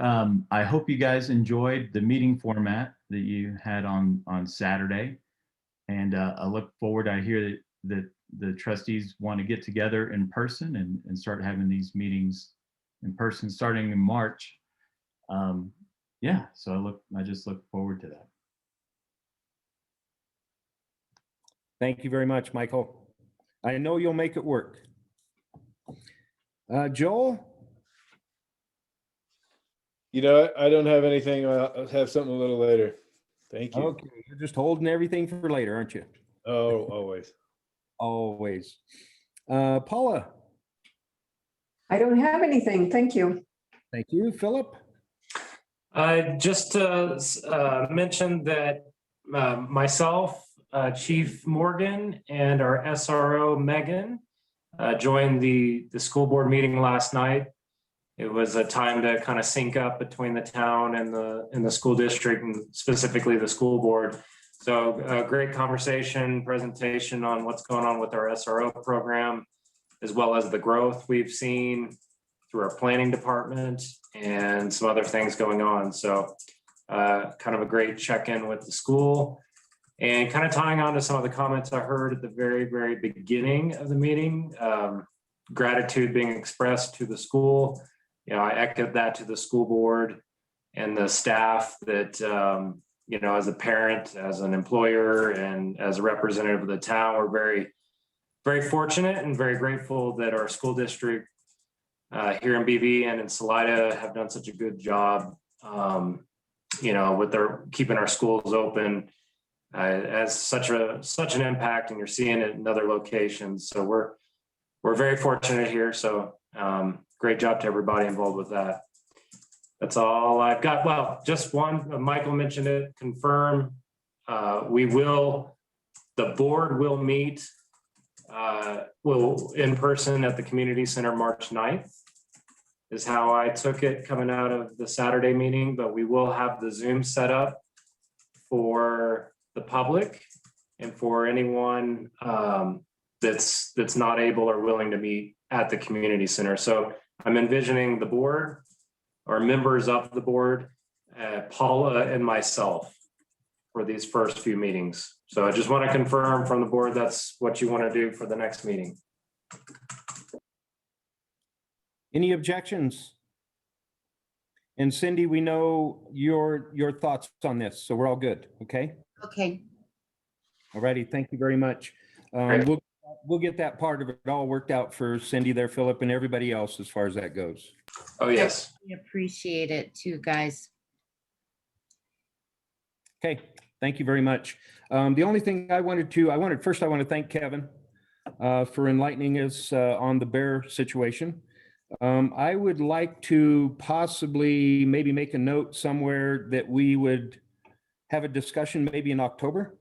I hope you guys enjoyed the meeting format that you had on Saturday. And I look forward, I hear that the trustees want to get together in person and start having these meetings in person starting in March. Yeah, so I just look forward to that. Thank you very much, Michael. I know you'll make it work. Joel? You know, I don't have anything. I'll have something a little later. Thank you. Okay, you're just holding everything for later, aren't you? Oh, always. Always. Paula? I don't have anything. Thank you. Thank you. Philip? Just to mention that myself, Chief Morgan, and our SRO Megan joined the school board meeting last night. It was a time to kind of sync up between the town and the school district, and specifically the school board. So a great conversation, presentation on what's going on with our SRO program, as well as the growth we've seen through our planning department and some other things going on. So kind of a great check-in with the school, and kind of tying on to some of the comments I heard at the very, very beginning of the meeting, gratitude being expressed to the school. You know, I echoed that to the school board and the staff that, you know, as a parent, as an employer, and as a representative of the town, we're very, very fortunate and very grateful that our school district here in BV and in Salida have done such a good job, you know, with their keeping our schools open. As such an impact, and you're seeing it in other locations. So we're very fortunate here. So great job to everybody involved with that. That's all I've got. Well, just one, Michael mentioned it, confirm. The board will meet in person at the community center March 9th, is how I took it coming out of the Saturday meeting, but we will have the Zoom set up for the public and for anyone that's not able or willing to meet at the community center. So I'm envisioning the board or members of the board, Paula and myself, for these first few meetings. So I just want to confirm from the board that's what you want to do for the next meeting. Any objections? And Cindy, we know your thoughts on this, so we're all good, okay? Okay. All righty, thank you very much. We'll get that part of it all worked out for Cindy there, Philip, and everybody else as far as that goes. Oh, yes. We appreciate it too, guys. Okay, thank you very much. The only thing I want to thank Kevin for enlightening us on the bear situation. I would like to possibly maybe make a note somewhere that we would have a discussion maybe in October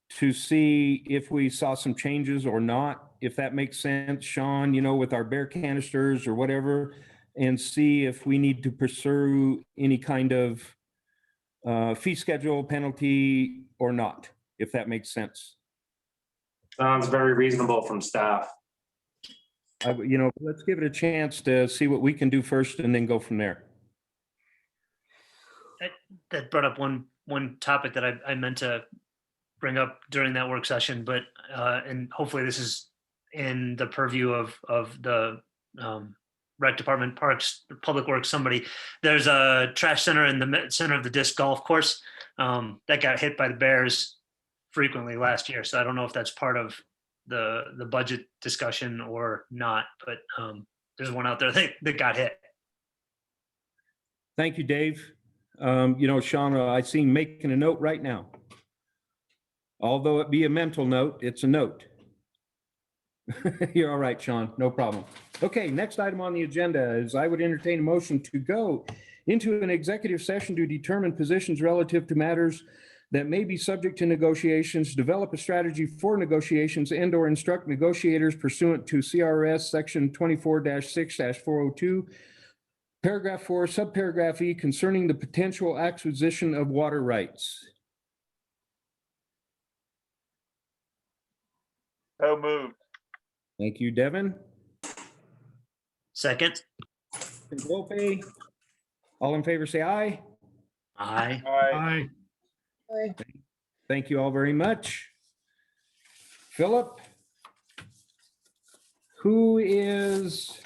to see if we saw some changes or not, if that makes sense, Sean, you know, with our bear canisters or whatever, and see if we need to pursue any kind of fee schedule penalty or not, if that makes sense. Sounds very reasonable from staff. You know, let's give it a chance to see what we can do first and then go from there. That brought up one topic that I meant to bring up during that work session, but and hopefully this is in the purview of the rec department, parks, public works, somebody. There's a trash center in the center of the disc golf course that got hit by the bears frequently last year. So I don't know if that's part of the budget discussion or not, but there's one out there that got hit. Thank you, Dave. You know, Sean, I see him making a note right now. Although it be a mental note, it's a note. You're all right, Sean, no problem. Okay, next item on the agenda is I would entertain a motion to go into an executive session to determine positions relative to matters that may be subject to negotiations, develop a strategy for negotiations, and or instruct negotiators pursuant to CRS section 24-6-402, paragraph 4, subparagraph E, concerning the potential acquisition of water rights. So moved. Thank you, Devin. Second. Volpe. All in favor, say aye. Aye. Aye. Thank you all very much. Philip, who is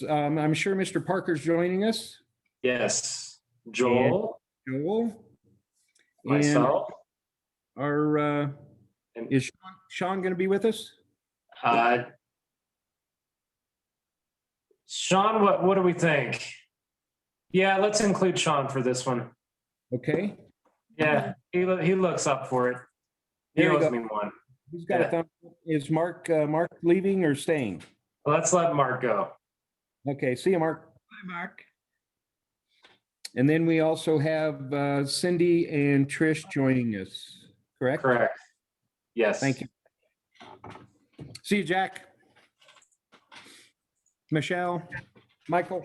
I'm sure Mr. Parker's joining us. Yes. Joel. And Joel. Myself. And our, is Sean going to be with us? Sean, what do we think? Yeah, let's include Sean for this one. Okay. Yeah, he looks up for it. He owes me one. He's got a thumb. Is Mark leaving or staying? Let's let Mark go. Okay, see you, Mark. Bye, Mark. And then we also have Cindy and Trish joining us, correct? Correct. Yes. Thank you. See you, Jack. Michelle, Michael?